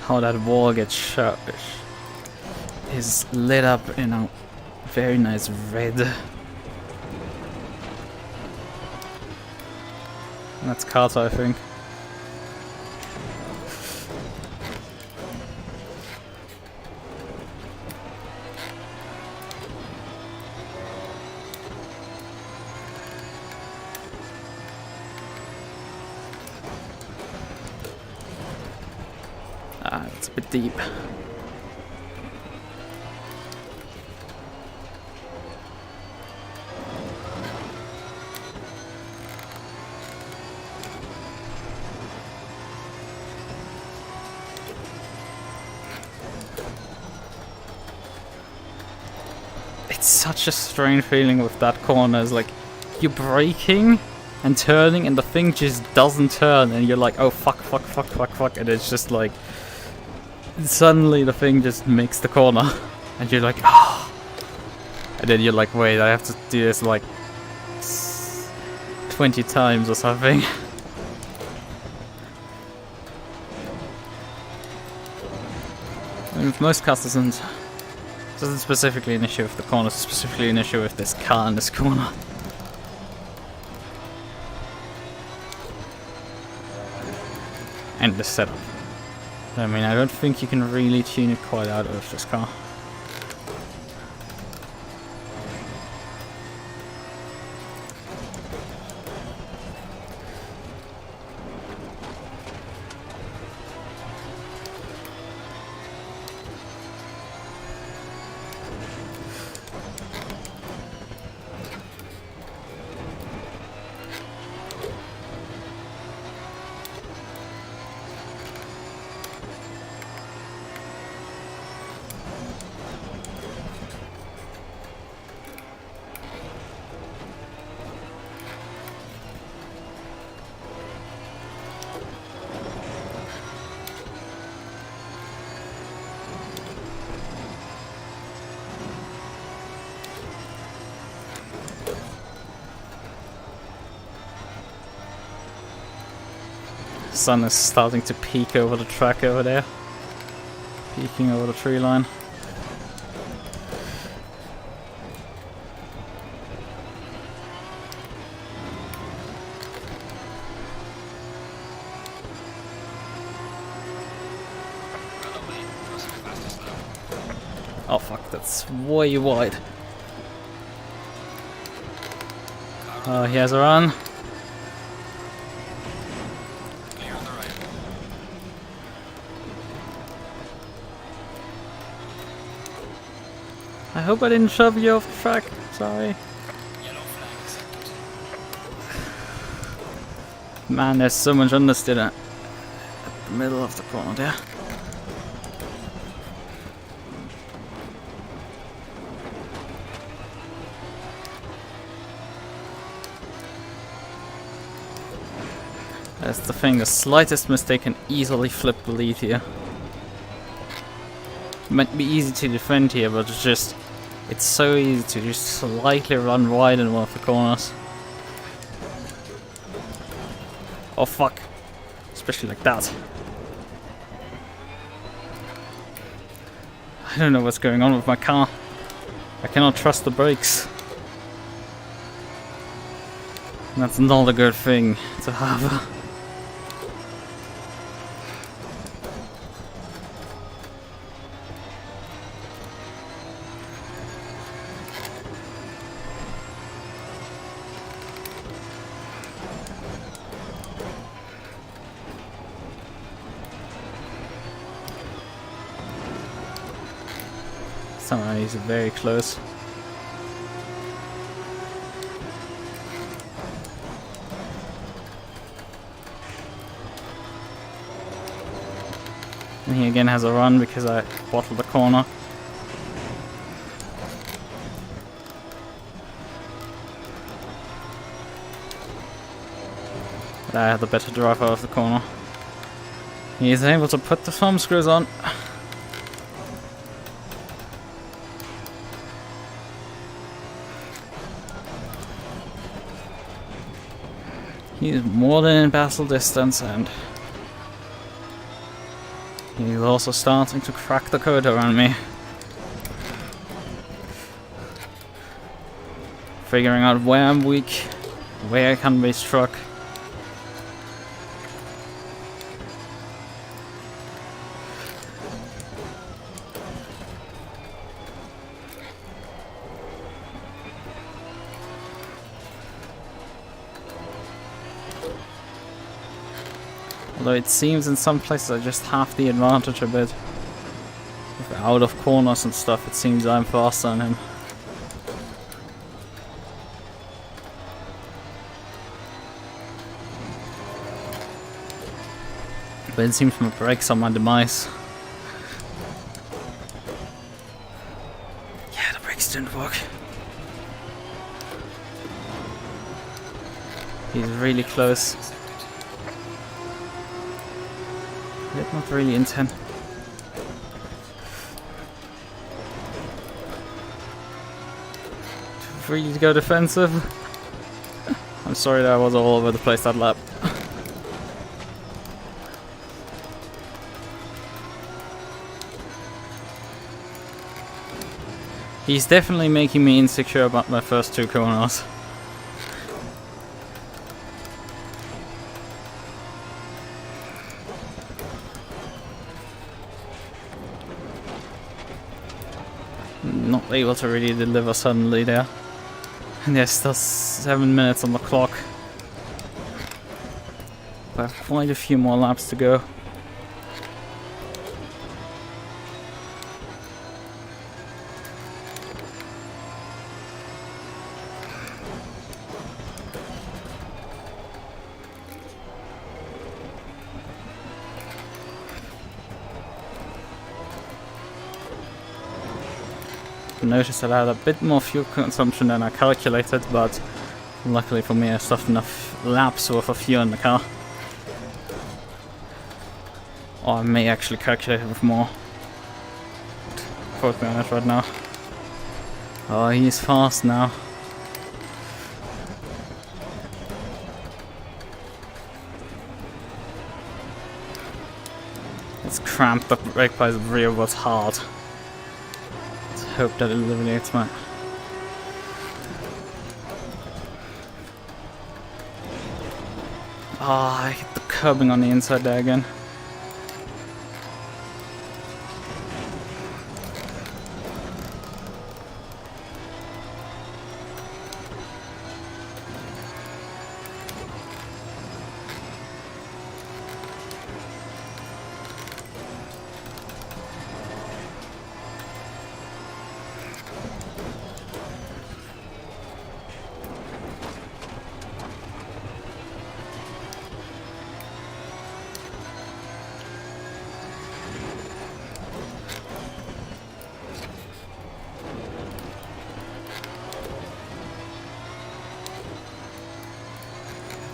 How that wall gets shot is lit up in a very nice red. That's Carter, I think. Ah, it's a bit deep. It's such a strange feeling with that corner. It's like you're braking and turning and the thing just doesn't turn and you're like, oh fuck, fuck, fuck, fuck, fuck, and it's just like suddenly the thing just makes the corner and you're like, ah, and then you're like, wait, I have to do this like 20 times or something. And with most cars isn't specifically an issue with the corner, it's specifically an issue with this car in this corner. And the setup. I mean, I don't think you can really tune it quite out of this car. sun is starting to peek over the track over there. Peeking over the tree line. Oh fuck, that's way wide. Oh, he has a run. Clear on the right. I hope I didn't shove you off the track. Sorry. Yellow flag accepted. Man, there's so much understeer at the middle of the corner there. That's the thing, the slightest mistake can easily flip the lead here. It might be easy to defend here, but it's so easy to just slightly run wide in one of the corners. Oh fuck. Especially like that. I don't know what's going on with my car. I cannot trust the brakes. And that's not a good thing to have. Somehow he's very close. And he again has a run because I bottled the corner. But I had the better drive out of the corner. He is able to put the thumb screws on. He's more than in battle distance, and he's also starting to crack the code around me. Figuring out where I'm weak, where I can be struck. Although it seems in some places I just have the advantage a bit. If out of corners and stuff, it seems I'm faster than him. But it seems my brakes are my demise. Yeah, the brakes didn't work. He's really close. Yet not really intent. Really to go defensive. I'm sorry that I was all over the place that lap. He's definitely making me insecure about my first two corners. Not able to really deliver suddenly there. And there's still 7 minutes on the clock. But quite a few more laps to go. Noticed that I had a bit more fuel consumption than I calculated, but luckily for me I stuffed enough laps worth of fuel in the car. Or I may actually calculate it with more. Quote me on it right now. Oh, he's fast now. It's cramped, but brake by the rear was hard. Let's hope that it eliminates my... Ah, I hit the curbing on the inside there again.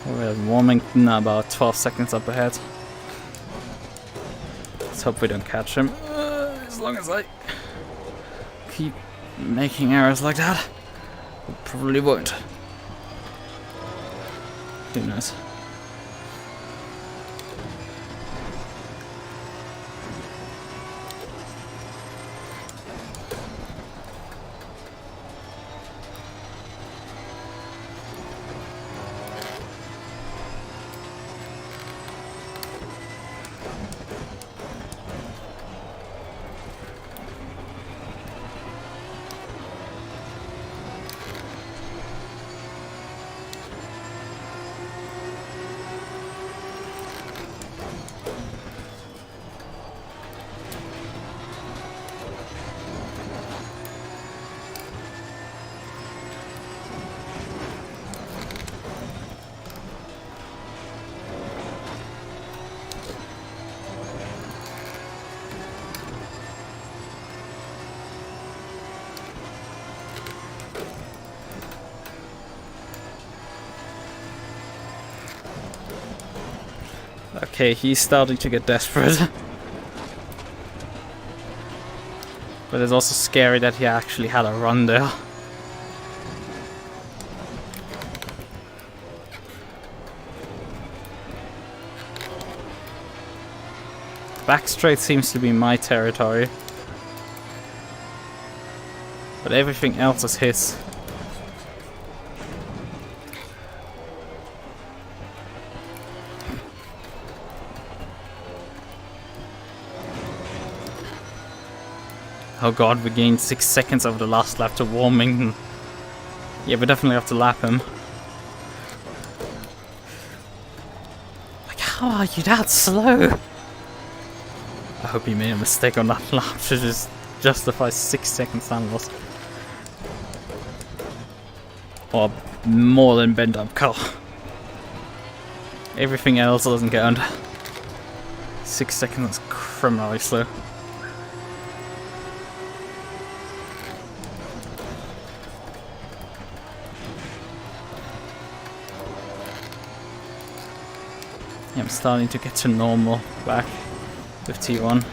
We're at Warmington, about 12 seconds up ahead. Let's hope we don't catch him. As long as I keep making errors like that, we probably won't. Who knows? Okay, he's starting to get desperate. But it's also scary that he actually had a run there. Back straight seems to be my territory. But everything else is his. Oh god, we gained 6 seconds over the last lap to Warmington. Yeah, we definitely have to lap him. Like, how are you that slow? I hope he made a mistake on that lap to just justify 6 seconds time loss. Or more than bent up car. Everything else doesn't count. 6 seconds is criminally slow. Yeah, I'm starting to get to normal back with T1.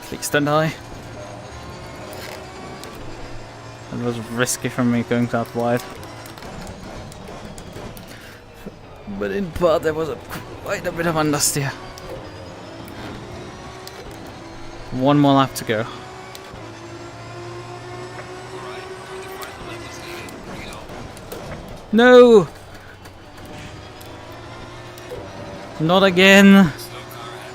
Please don't die. It was risky for me going that wide. But in part there was quite a bit of understeer. One more lap to go. Not again! Slow car ahead.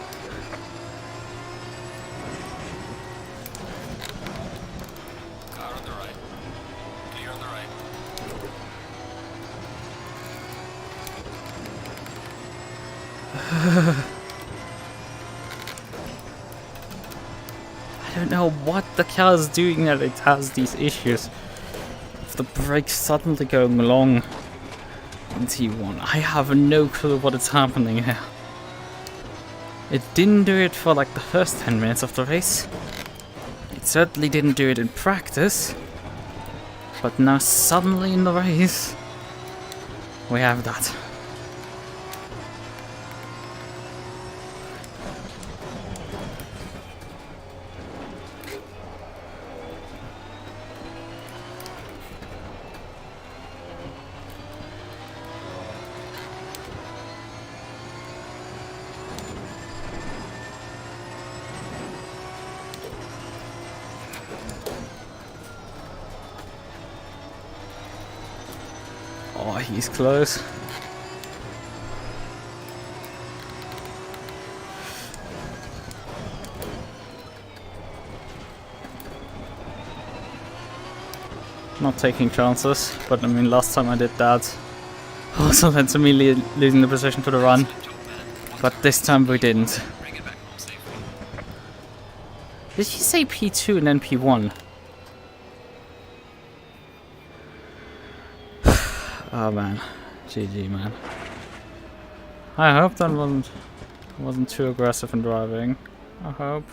Car on the right. Clear on the right. I don't know what the car is doing that it has these issues. If the brakes suddenly going along in T1, I have no clue what is happening here. It didn't do it for like the first 10 minutes of the race. It certainly didn't do it in practice. But now suddenly in the race, we have that. Oh, he's close. Not taking chances, but I mean last time I did that also led to me losing the position to the run. But this time we didn't. Bring it back home safely. Did he say P2 and then P1? Oh man, GG man. I hope that wasn't too aggressive in driving. I hope.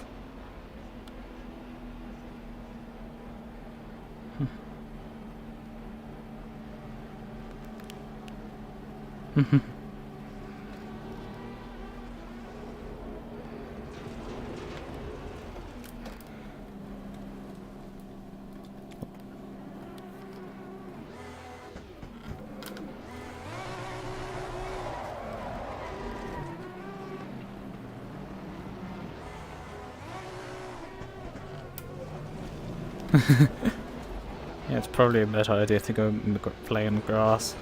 Yeah, it's probably a better idea to go play in the grass.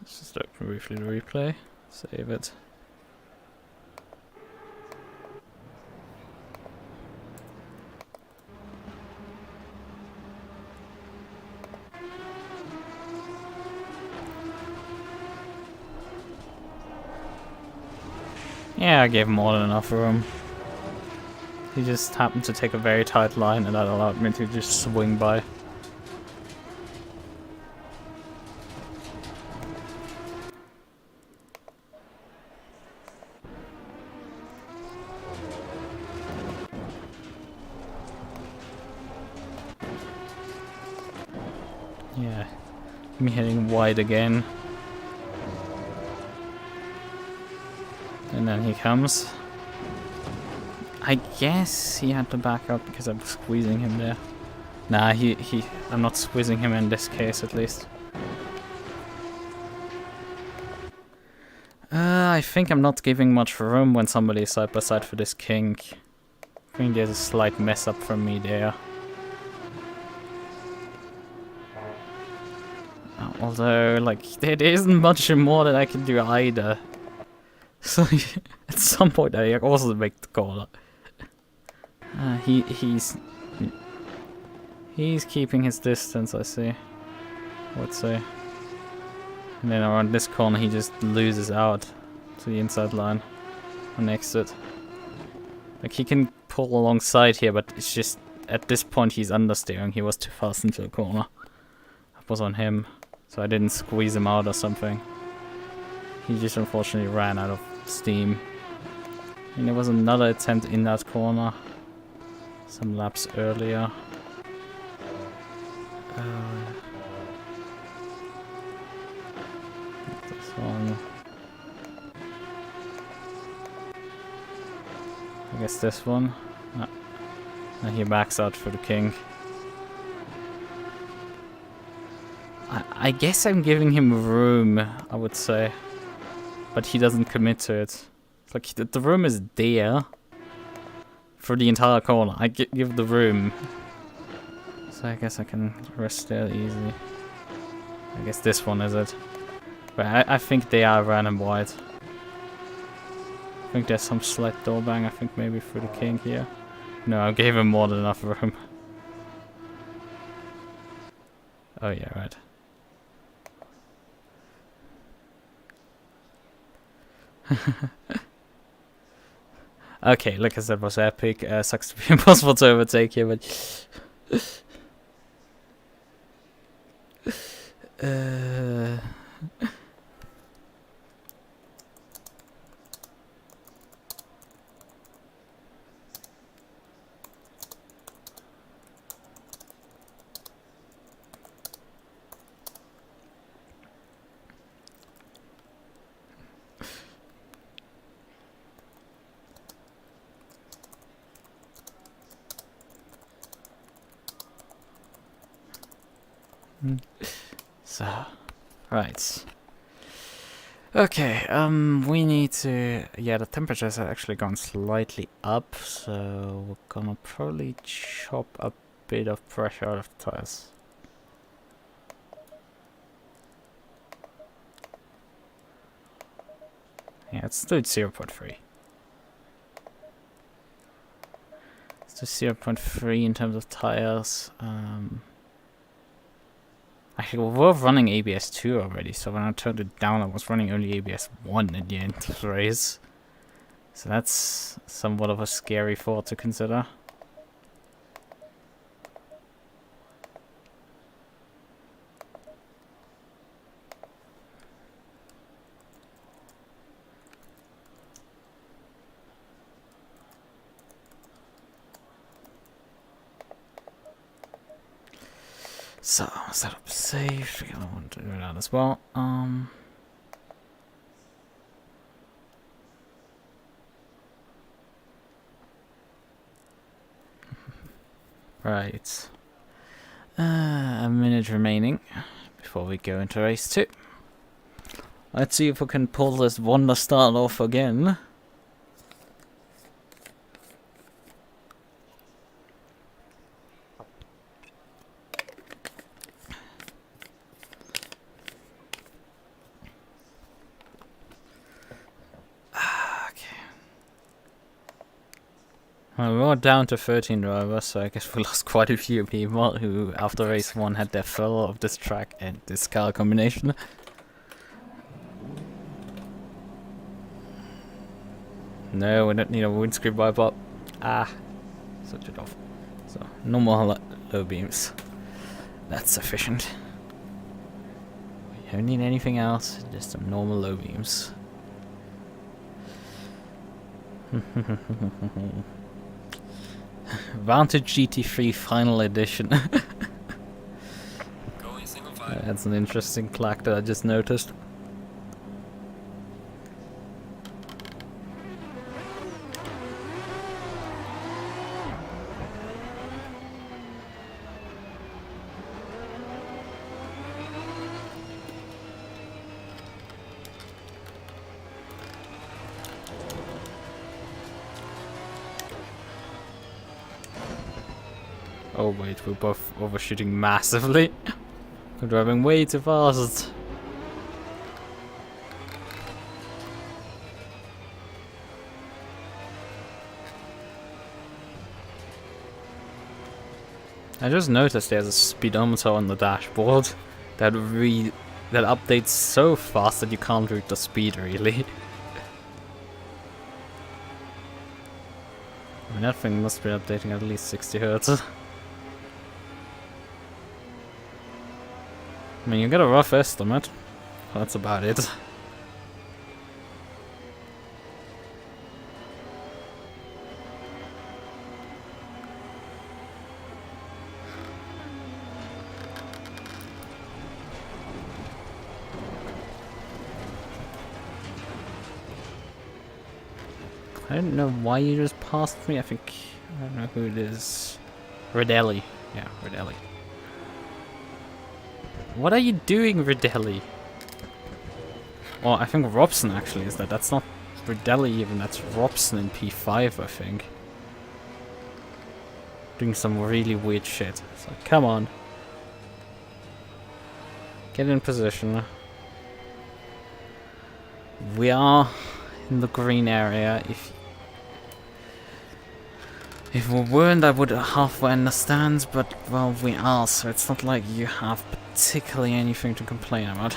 Let's just open briefly the replay, save it. Yeah, I gave him more than enough room. He just happened to take a very tight line and that allowed me to just swing by. Yeah, me hitting wide again. And then he comes. I guess he had to back up because I'm squeezing him there. Nah, I'm not squeezing him in this case at least. I think I'm not giving much room when somebody is side by side for this kink. I think there's a slight mess up from me there. Although, like, there isn't much more that I can do either. So, at some point I also make the call. He's keeping his distance, I see. I would say. And then around this corner he just loses out to the inside line on exit. Like, he can pull alongside here, but it's just, at this point he's understeering. He was too fast into the corner. That was on him. So I didn't squeeze him out or something. He just unfortunately ran out of steam. And there was another attempt in that corner. some laps earlier. This one. I guess this one. And he backs out for the king. I guess I'm giving him room, I would say. But he doesn't commit to it. It's like the room is there for the entire corner. I give the room. So I guess I can rest there easily. I guess this one is it. But I think they are random wide. I think there's some slight door bang, I think maybe for the king here. No, I gave him more than enough room. Oh yeah, right. Okay, like I said, was epic. Sucks to be impossible to overtake here, but... So, right. Okay, we need to... Yeah, the temperatures have actually gone slightly up, so we're gonna probably chop a bit of pressure out of the tires. Yeah, let's do it 0.3. Let's do 0.3 in terms of tires. Actually, we were running ABS 2 already, so when I turned it down, I was running only ABS 1 at the end of the race. So that's somewhat of a scary thought to consider. So, setup safe. I want to do that as well. Right. A minute remaining before we go into race 2. Let's see if we can pull this wonder start off again. Well, we were down to 13 drivers, so I guess we lost quite a few people who, after race 1, had their fill of this track and this car combination. No, we don't need a windscreen wiper. Switch it off. So, no more low beams. That's sufficient. We don't need anything else, just some normal low beams. Vantage GT3 Final Edition. Going single file. That's an interesting plaque that I just noticed. Oh wait, we're both overshooting massively. We're driving way too fast. I just noticed there's a speedometer on the dashboard that updates so fast that you can't read the speed really. I mean, that thing must be updating at least 60 Hz. I mean, you get a rough estimate. That's about it. I don't know why you just passed me. I don't know who it is. Radelli. Yeah, Radelli. What are you doing, Radelli? Well, I think Robson actually is that. That's not Radelli even, that's Robson in P5, I think. Doing some really weird shit. So, come on. Get in position. We are in the green area. If we weren't, I would halfway understand, but, well, we are, so it's not like you have particularly anything to complain about.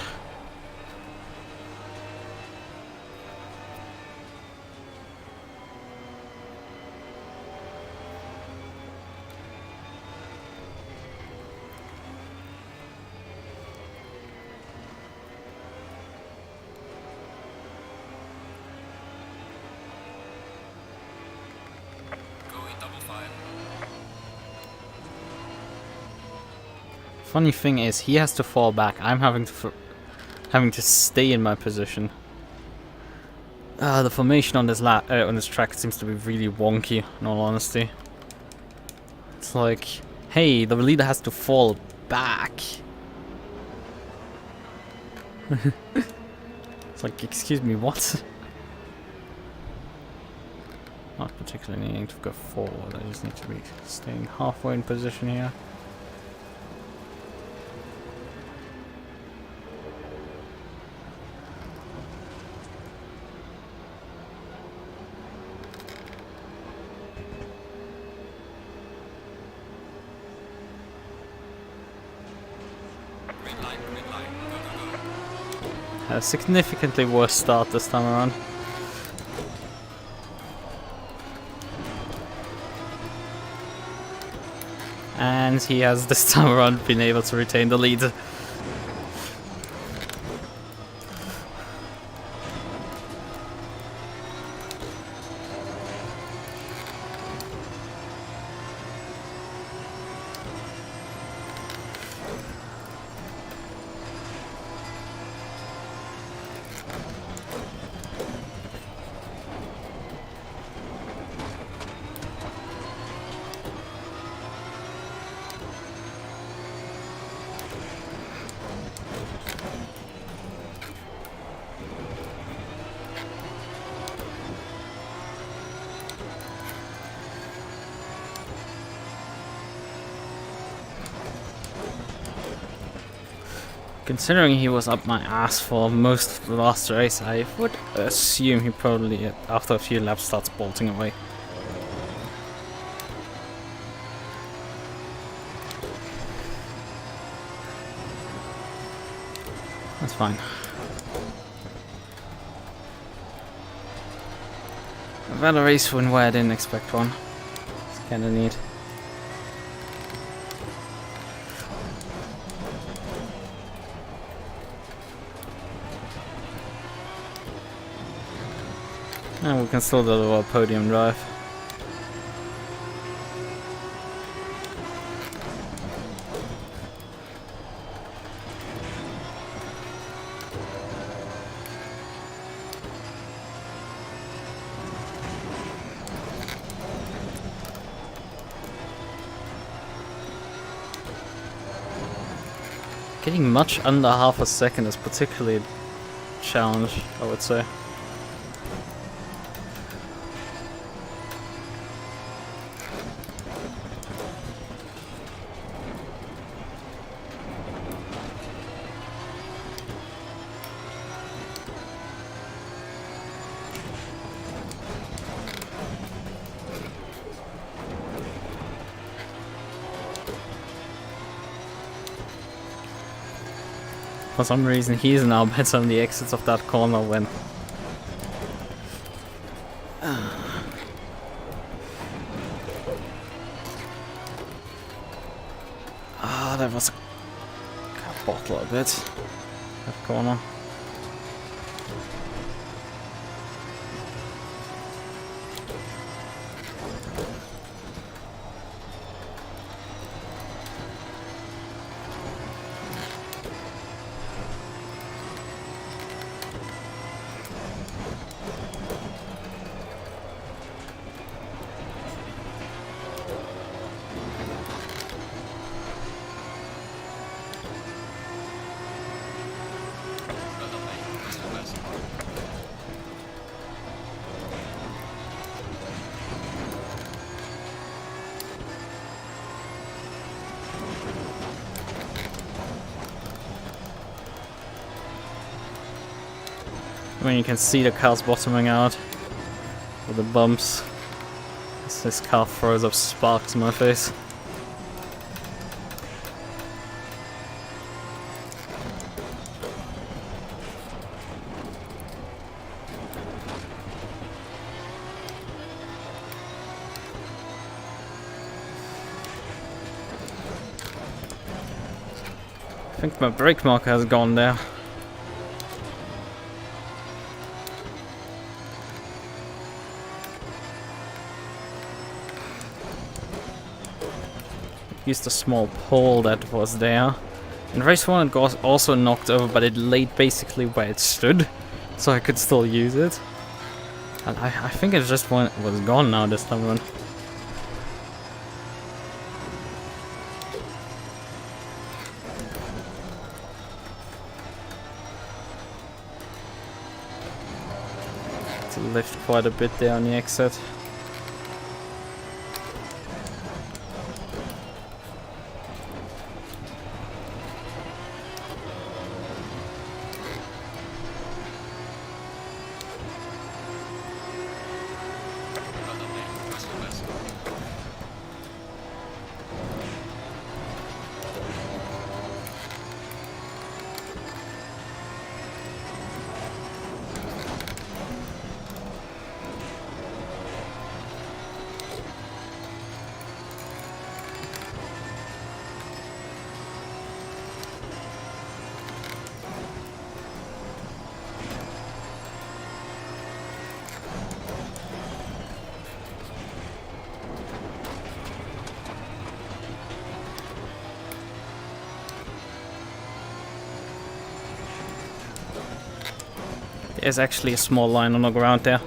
Funny thing is, he has to fall back. I'm having to stay in my position. The formation on this on this track seems to be really wonky. In all honesty, it's like, hey, the leader has to fall back. It's like, excuse me, what? Not particularly needing to go forward. I just need to be staying halfway in position here. A significantly worse start this time around. And he has this time around been able to retain the lead. Considering he was up my ass for most of the last race, I would assume he probably, after a few laps, starts bolting away. That's fine. I've had a race win where I didn't expect one. It's kinda neat. And we can still deliver a podium drive. Getting much under half a second is particularly a challenge, I would say. For some reason, he's now better on the exits of that corner when... that was a bottle a bit. That corner. when you can see the car's bottoming out with the bumps. This car throws up sparks in my face. I think my brake marker has gone there. Used a small pole that was there. In race 1 it got also knocked over, but it laid basically where it stood, so I could still use it. And I think it just was gone now this time around. To lift quite a bit there on the exit. There's actually a small line on the ground there.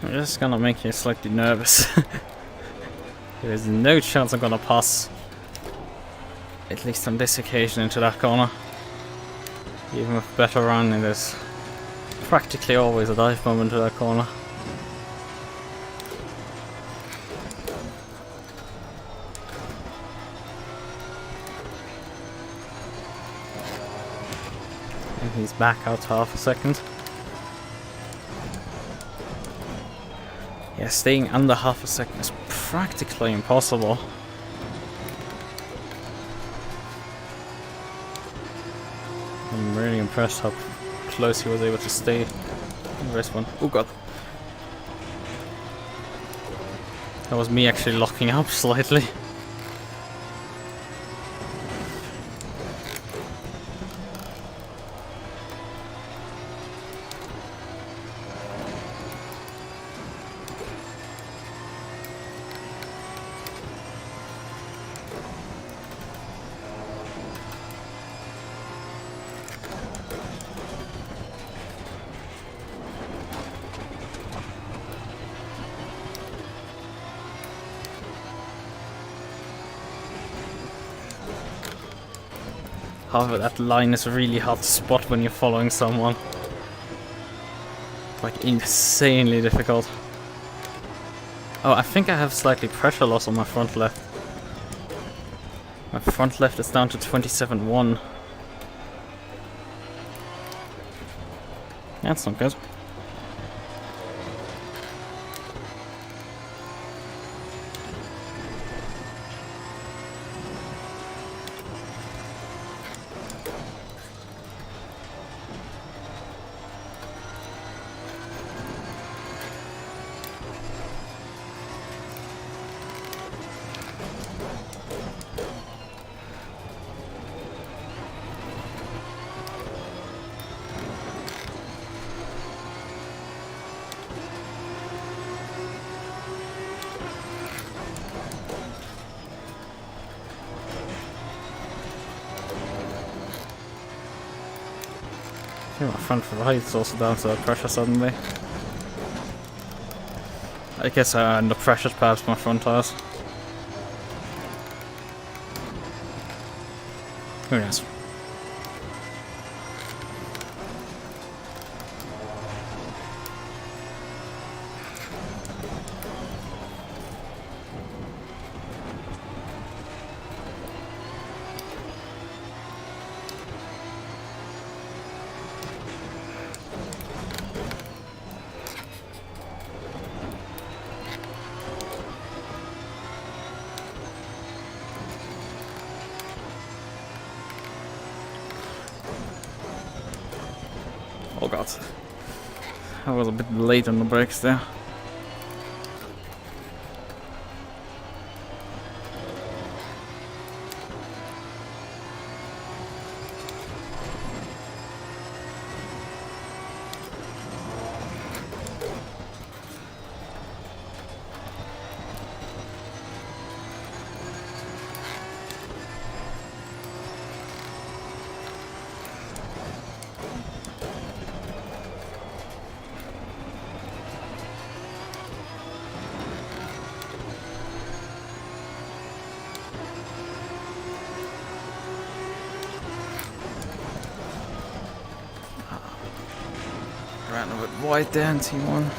I'm just gonna make you slightly nervous. There's no chance I'm gonna pass, at least on this occasion, into that corner. Even with better running, there's practically always a dive bomb into that corner. And he's back out half a second. Yeah, staying under half a second is practically impossible. I'm really impressed how close he was able to stay in this one. Oh god. That was me actually locking up slightly. However, that line is really hard to spot when you're following someone. Like, insanely difficult. Oh, I think I have slightly pressure loss on my front left. My front left is down to 27.1. That's not good. My front right is also down to that pressure suddenly. I guess I under pressured perhaps my front tires. Who knows? Oh god. I was a bit late on the brakes there. Ran a bit wide there in T1.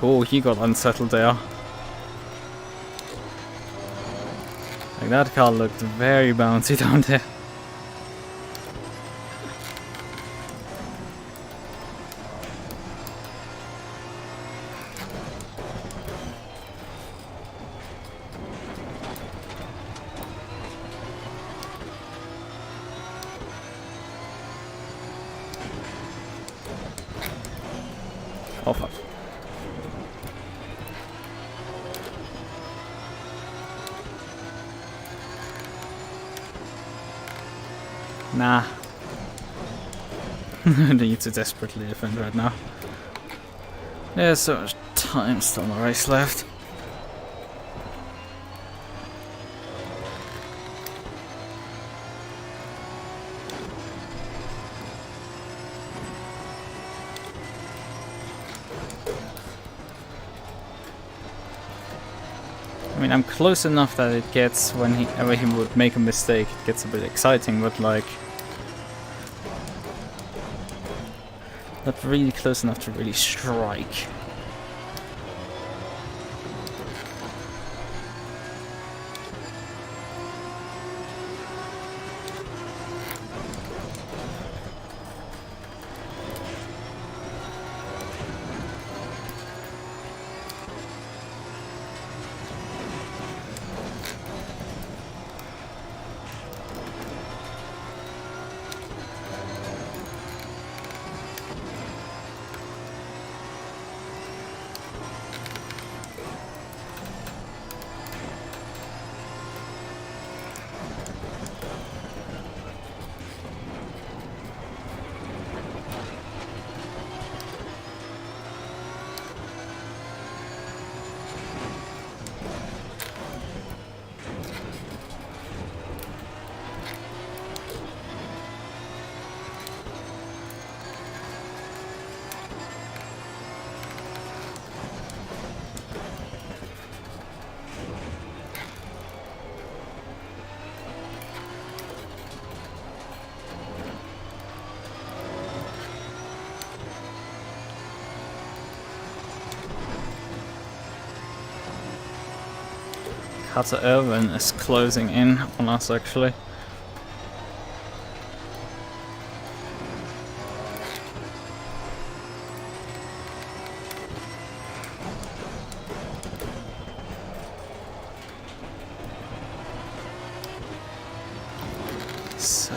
Oh, he got unsettled there. Like that car looked very bouncy down there. Oh fuck. Nah. I need to desperately defend right now. There's so much time still in the race left. I mean, I'm close enough that it gets, whenever he would make a mistake, it gets a bit exciting, but like... not really close enough to really strike. Carter Irvin is closing in on us actually. So...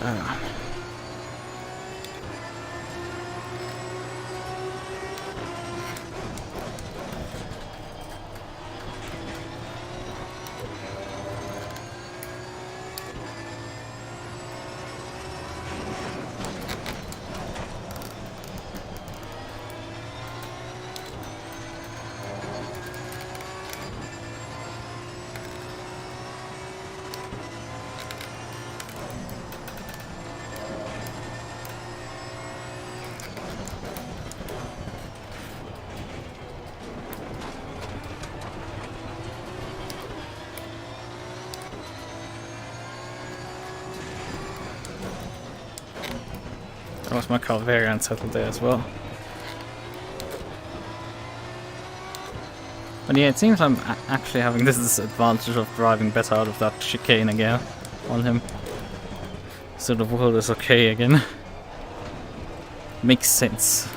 that was my car very unsettled there as well. But yeah, it seems I'm actually having this disadvantage of driving better out of that chicane again on him. So the world is okay again. Makes sense.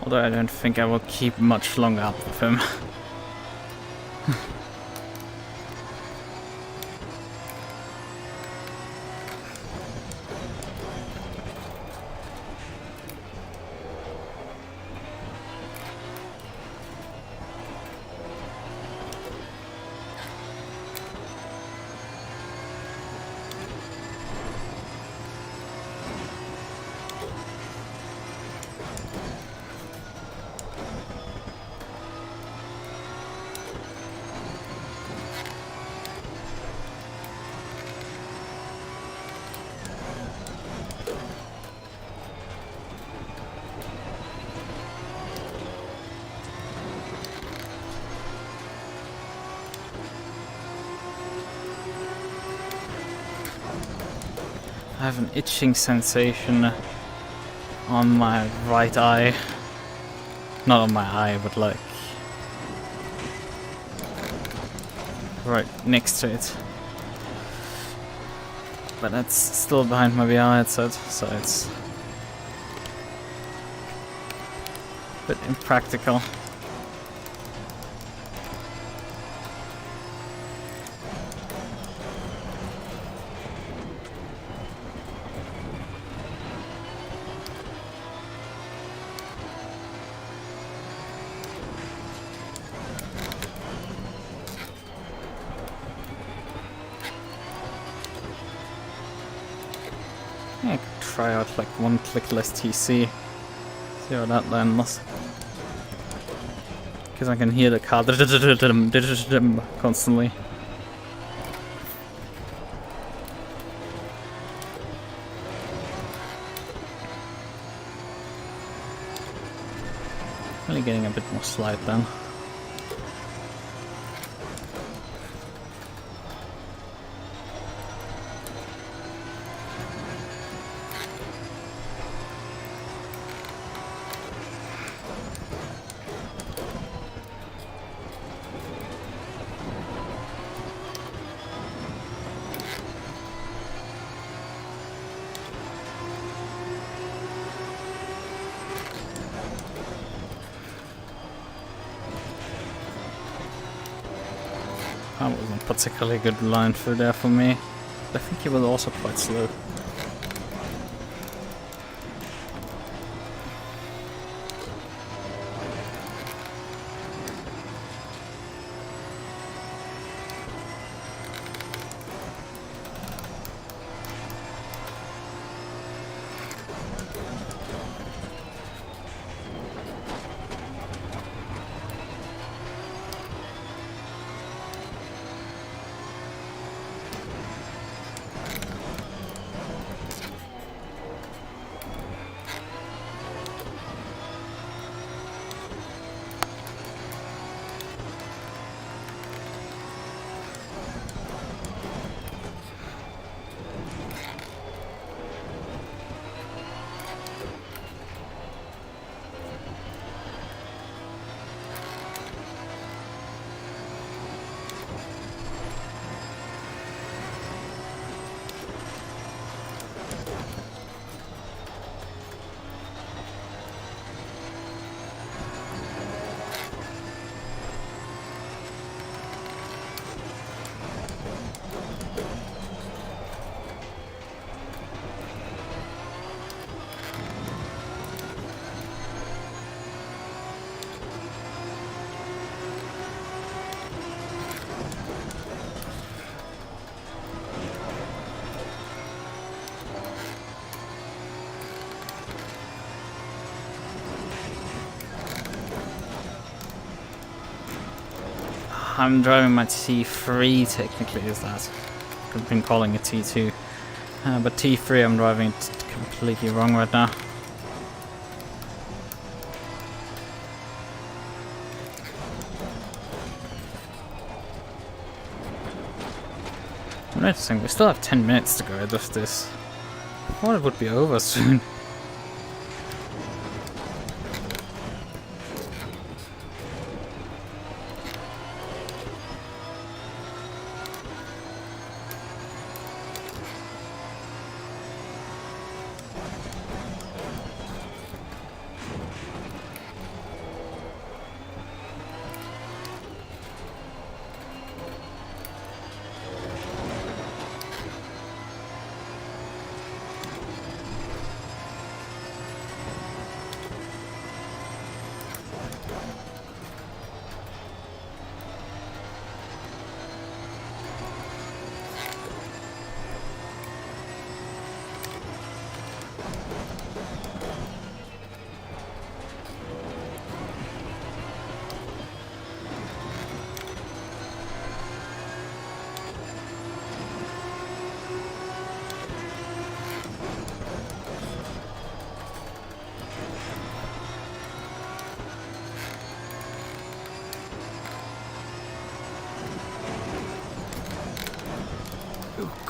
Although I don't think I will keep much longer up with him. I have an itching sensation on my right eye. Not on my eye, but like right next to it. But that's still behind my VR headset, so it's a bit impractical. I could try out like one clickless TC. See how that lands. Because I can hear the car constantly. Really getting a bit more slide then. That wasn't a particularly good line through there for me. I think he was also quite slow. I'm driving my T3 technically, is that? I've been calling it T2. But T3 I'm driving it completely wrong right now. I'm noticing we still have 10 minutes to go out of this. I thought it would be over soon.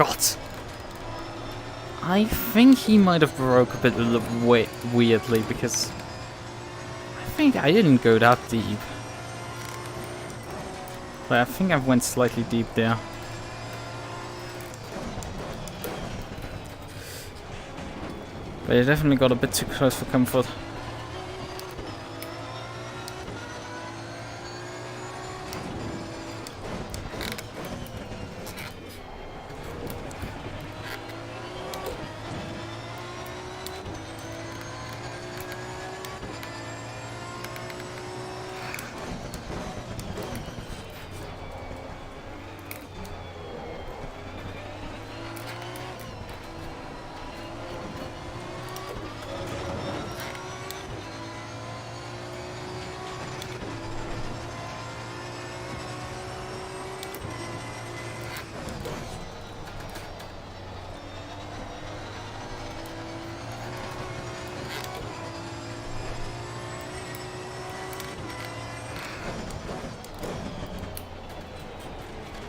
forgot. I think he might have broke a bit weirdly because I think I didn't go that deep. But I think I went slightly deep there. But I definitely got a bit too close for comfort.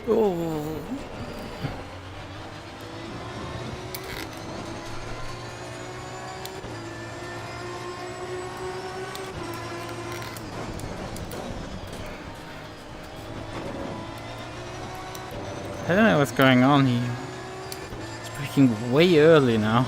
Oh. I don't know what's going on here. It's breaking way early now.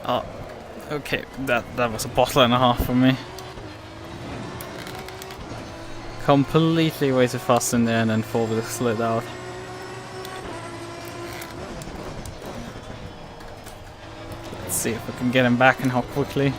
Oh, okay, that was a bottle and a half for me. Completely way too fast in there and then four-wheel slid out. Let's see if we can get him back and how quickly.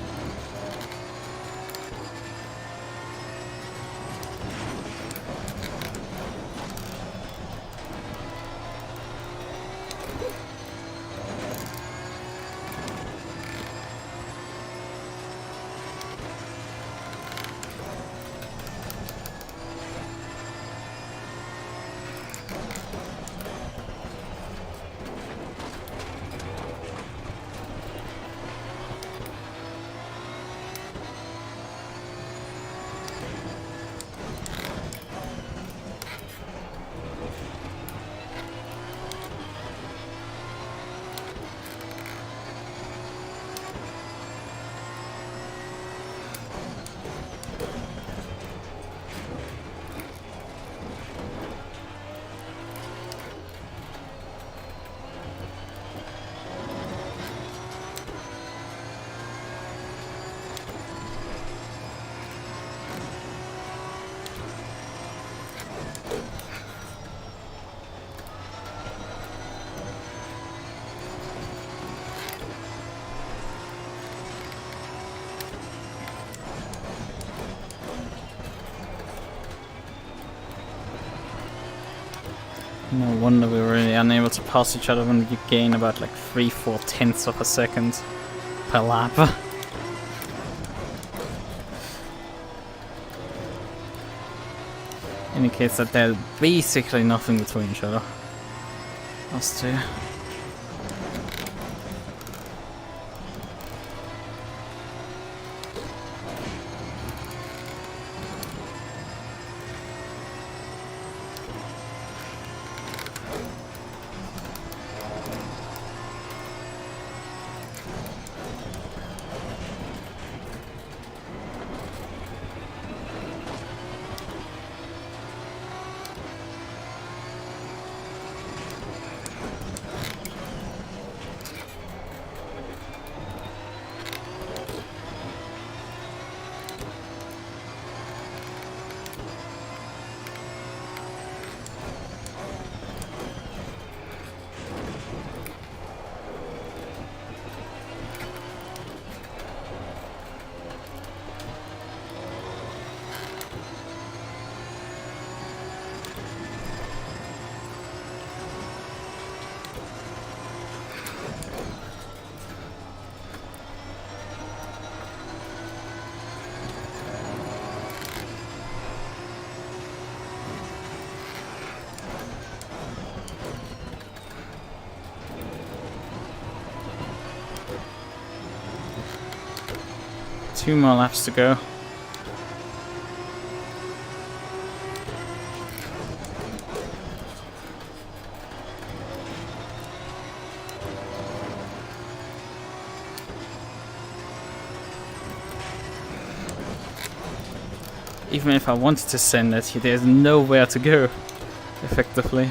No wonder we were really unable to pass each other when you gain about like 3-4 tenths of a second per lap. Indicates that there's basically nothing between each other. Us two. 2 more laps to go. Even if I wanted to send it, there's nowhere to go, effectively.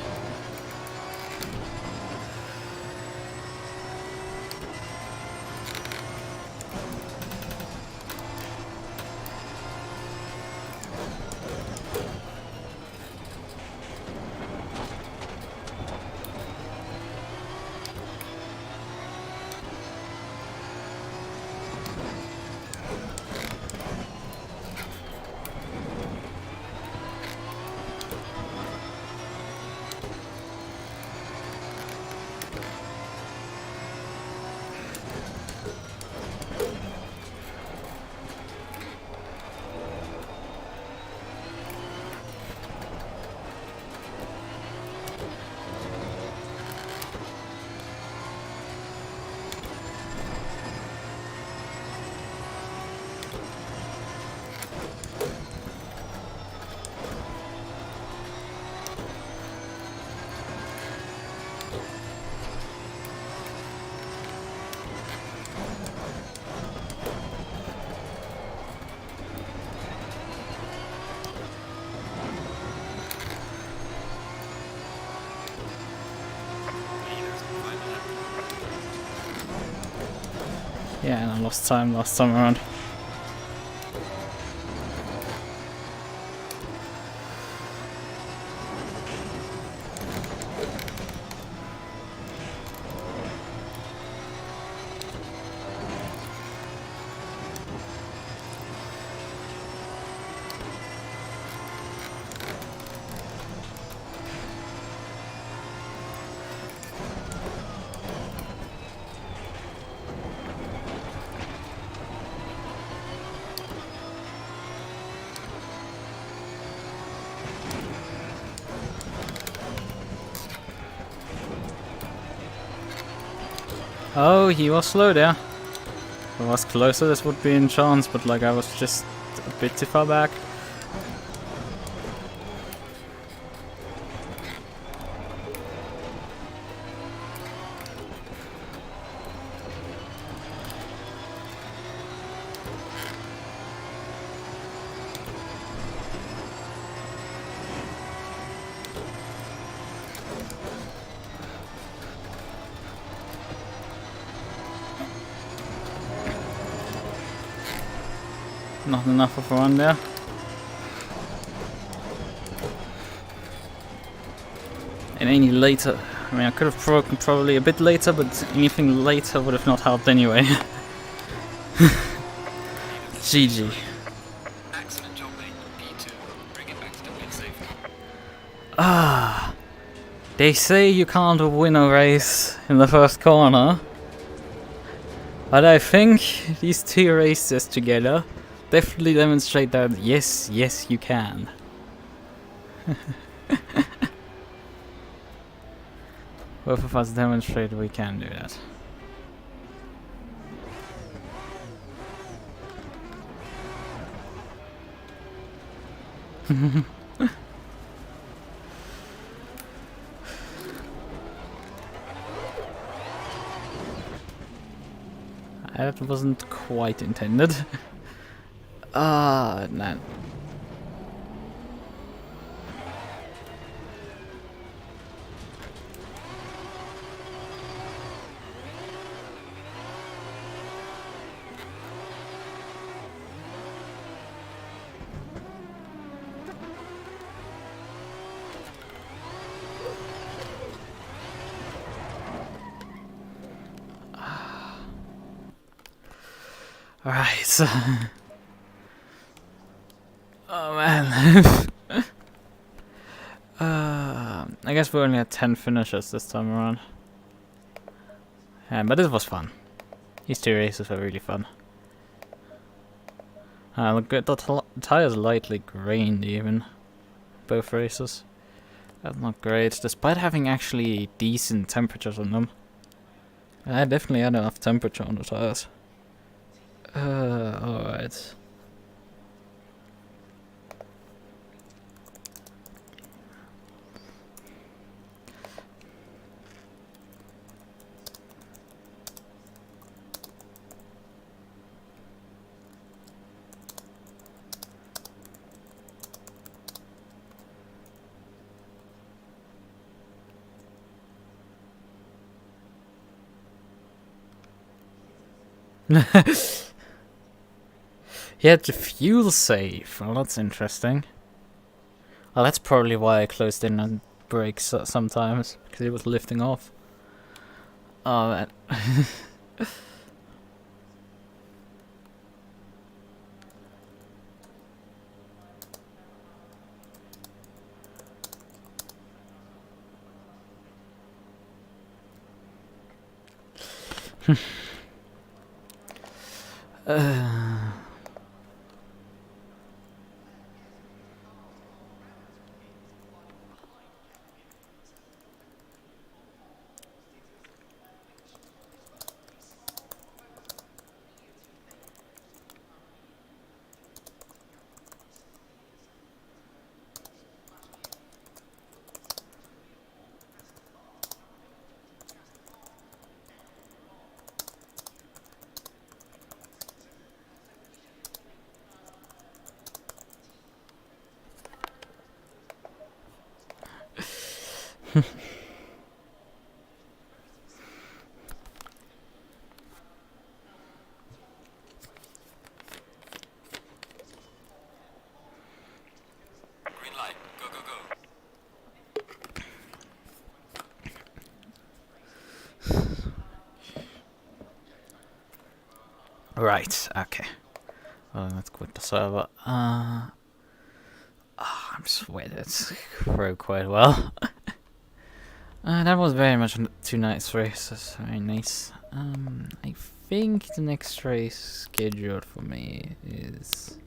Yeah, and I lost time last time around. Oh, he was slow there. If I was closer, this would be a chance, but like I was just a bit too far back. Not enough of a run there. And any later, I mean I could have broken probably a bit later, but anything later would have not helped anyway. GG. Excellent job, mate. P2. Bring it back to the win safely. Ah, they say you can't win a race in the first corner, but I think these two races together definitely demonstrate that yes, you can. Both of us demonstrate we can do that. That wasn't quite intended. Ah, man. Alright. Oh man. I guess we only had 10 finishes this time around. But this was fun. These two races were really fun. Look at the tires lightly grained even. Both races. That's not great, despite having actually decent temperatures on them. I definitely had enough temperature on the tires. Alright. He had the fuel save. Well, that's interesting. Oh, that's probably why I closed in on brakes sometimes, because it was lifting off. Oh, man. Green light. Go, go, go. Right, okay. Well, let's quit the server. I'm sweated. Throw quite well. That was very much two nice races. Very nice. I think the next race scheduled for me is...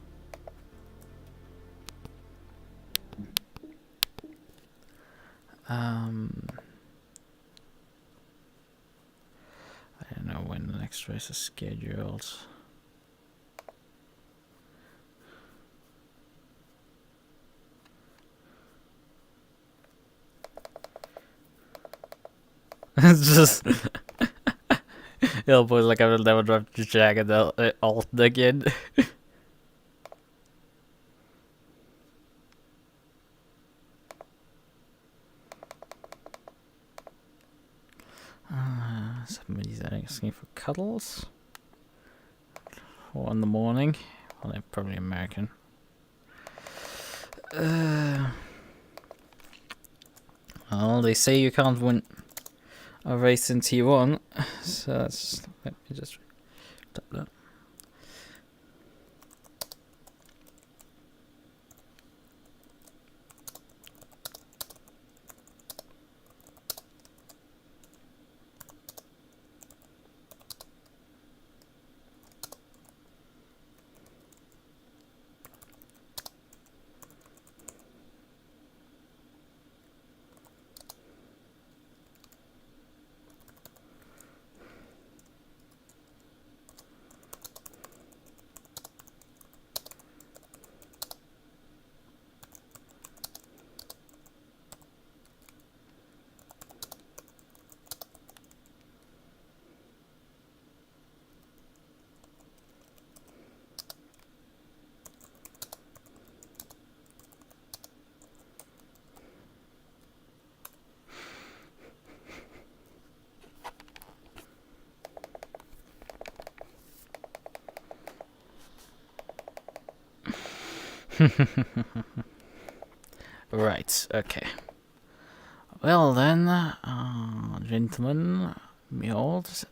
I don't know when the next race is scheduled. It's just... Boys, like I will never drive the Jag and the Outlton again. Somebody's asking for cuddles. 4 in the morning. Well, they're probably American. Well, they say you can't win a race in T1, so that's, let me just tap that. Right, okay. Well then, gentlemen, behold,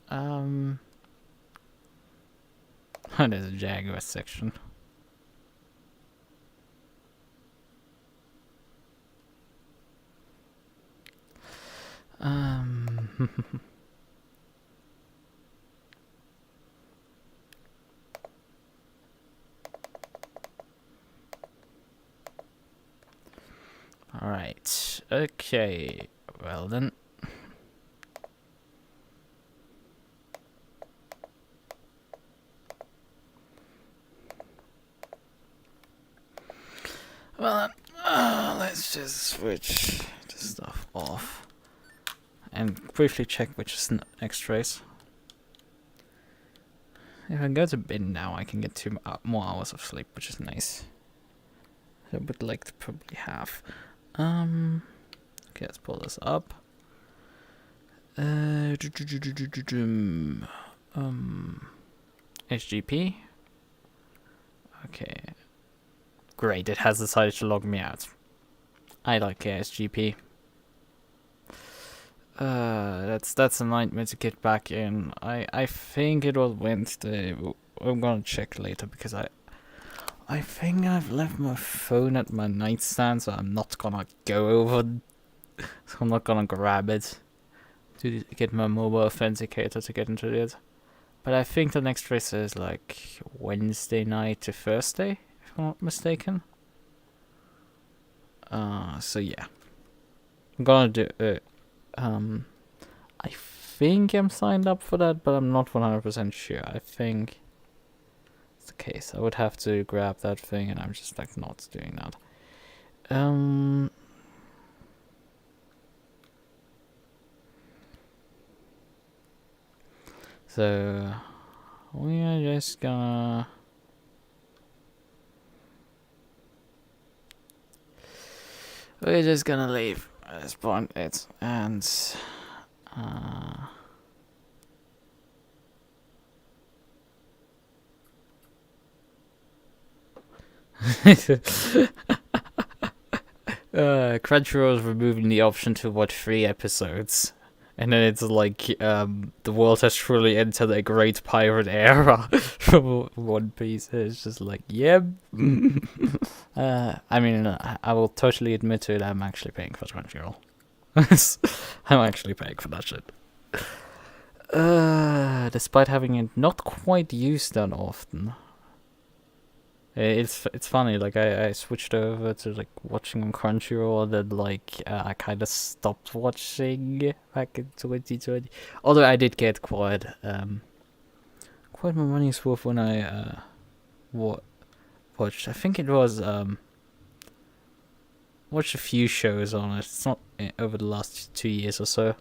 there's a Jaguar section. Alright, okay, well then. Well, let's just switch this stuff off and briefly check which is next race. If I go to bed now, I can get 2 more hours of sleep, which is nice. I would like to probably have. Okay, let's pull this up. SGP. Okay. Great, it has decided to log me out. I like SGP. That's a nightmare to get back in. I think it was Wednesday. I'm gonna check later because I think I've left my phone at my nightstand, so I'm not gonna go over. So I'm not gonna grab it to get my mobile authenticator to get into it. But I think the next race is like Wednesday night to Thursday, if I'm not mistaken. So yeah, I'm gonna do it. I think I'm signed up for that, but I'm not 100% sure. I think it's the case. I would have to grab that thing, and I'm just like not doing that. So we are just gonna leave at this point. And Crunchyroll is removing the option to watch 3 episodes. And then it's like, the world has truly entered a great pirate era from One Piece. It's just like, yep. I mean, I will totally admit to it, I'm actually paying for Crunchyroll. I'm actually paying for that shit. Despite having it not quite used that often. It's funny, like I switched over to like watching on Crunchyroll, and then like I kind of stopped watching back in 2020. Although I did get quite my money's worth when I watched. I think it was watched a few shows on it. It's not over the last 2 years or so.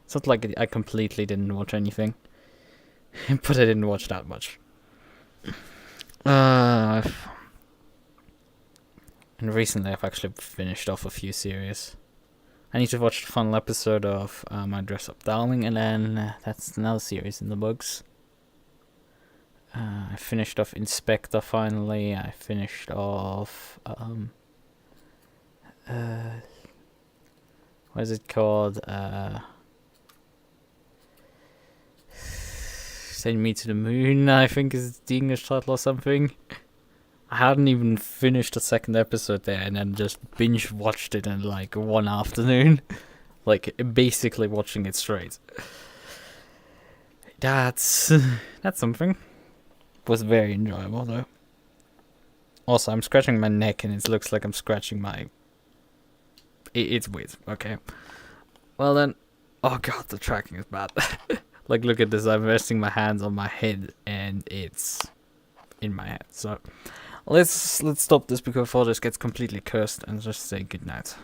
It's not like I completely didn't watch anything, but I didn't watch that much. And recently I've actually finished off a few series. I need to watch the final episode of My Dress Up Darling, and then that's another series in the books. I finished off Inspector finally. I finished off what is it called? Send Me to the Moon, I think is the English title or something. I hadn't even finished the 2nd episode there, and then just binge watched it in like one afternoon. Like basically watching it straight. That's something. Was very enjoyable though. Also, I'm scratching my neck, and it looks like I'm scratching my. It's weird. Okay. Well then. Oh god, the tracking is bad. Like, look at this. I'm resting my hands on my head, and it's in my head. So, let's stop this before this gets completely cursed, and just say goodnight.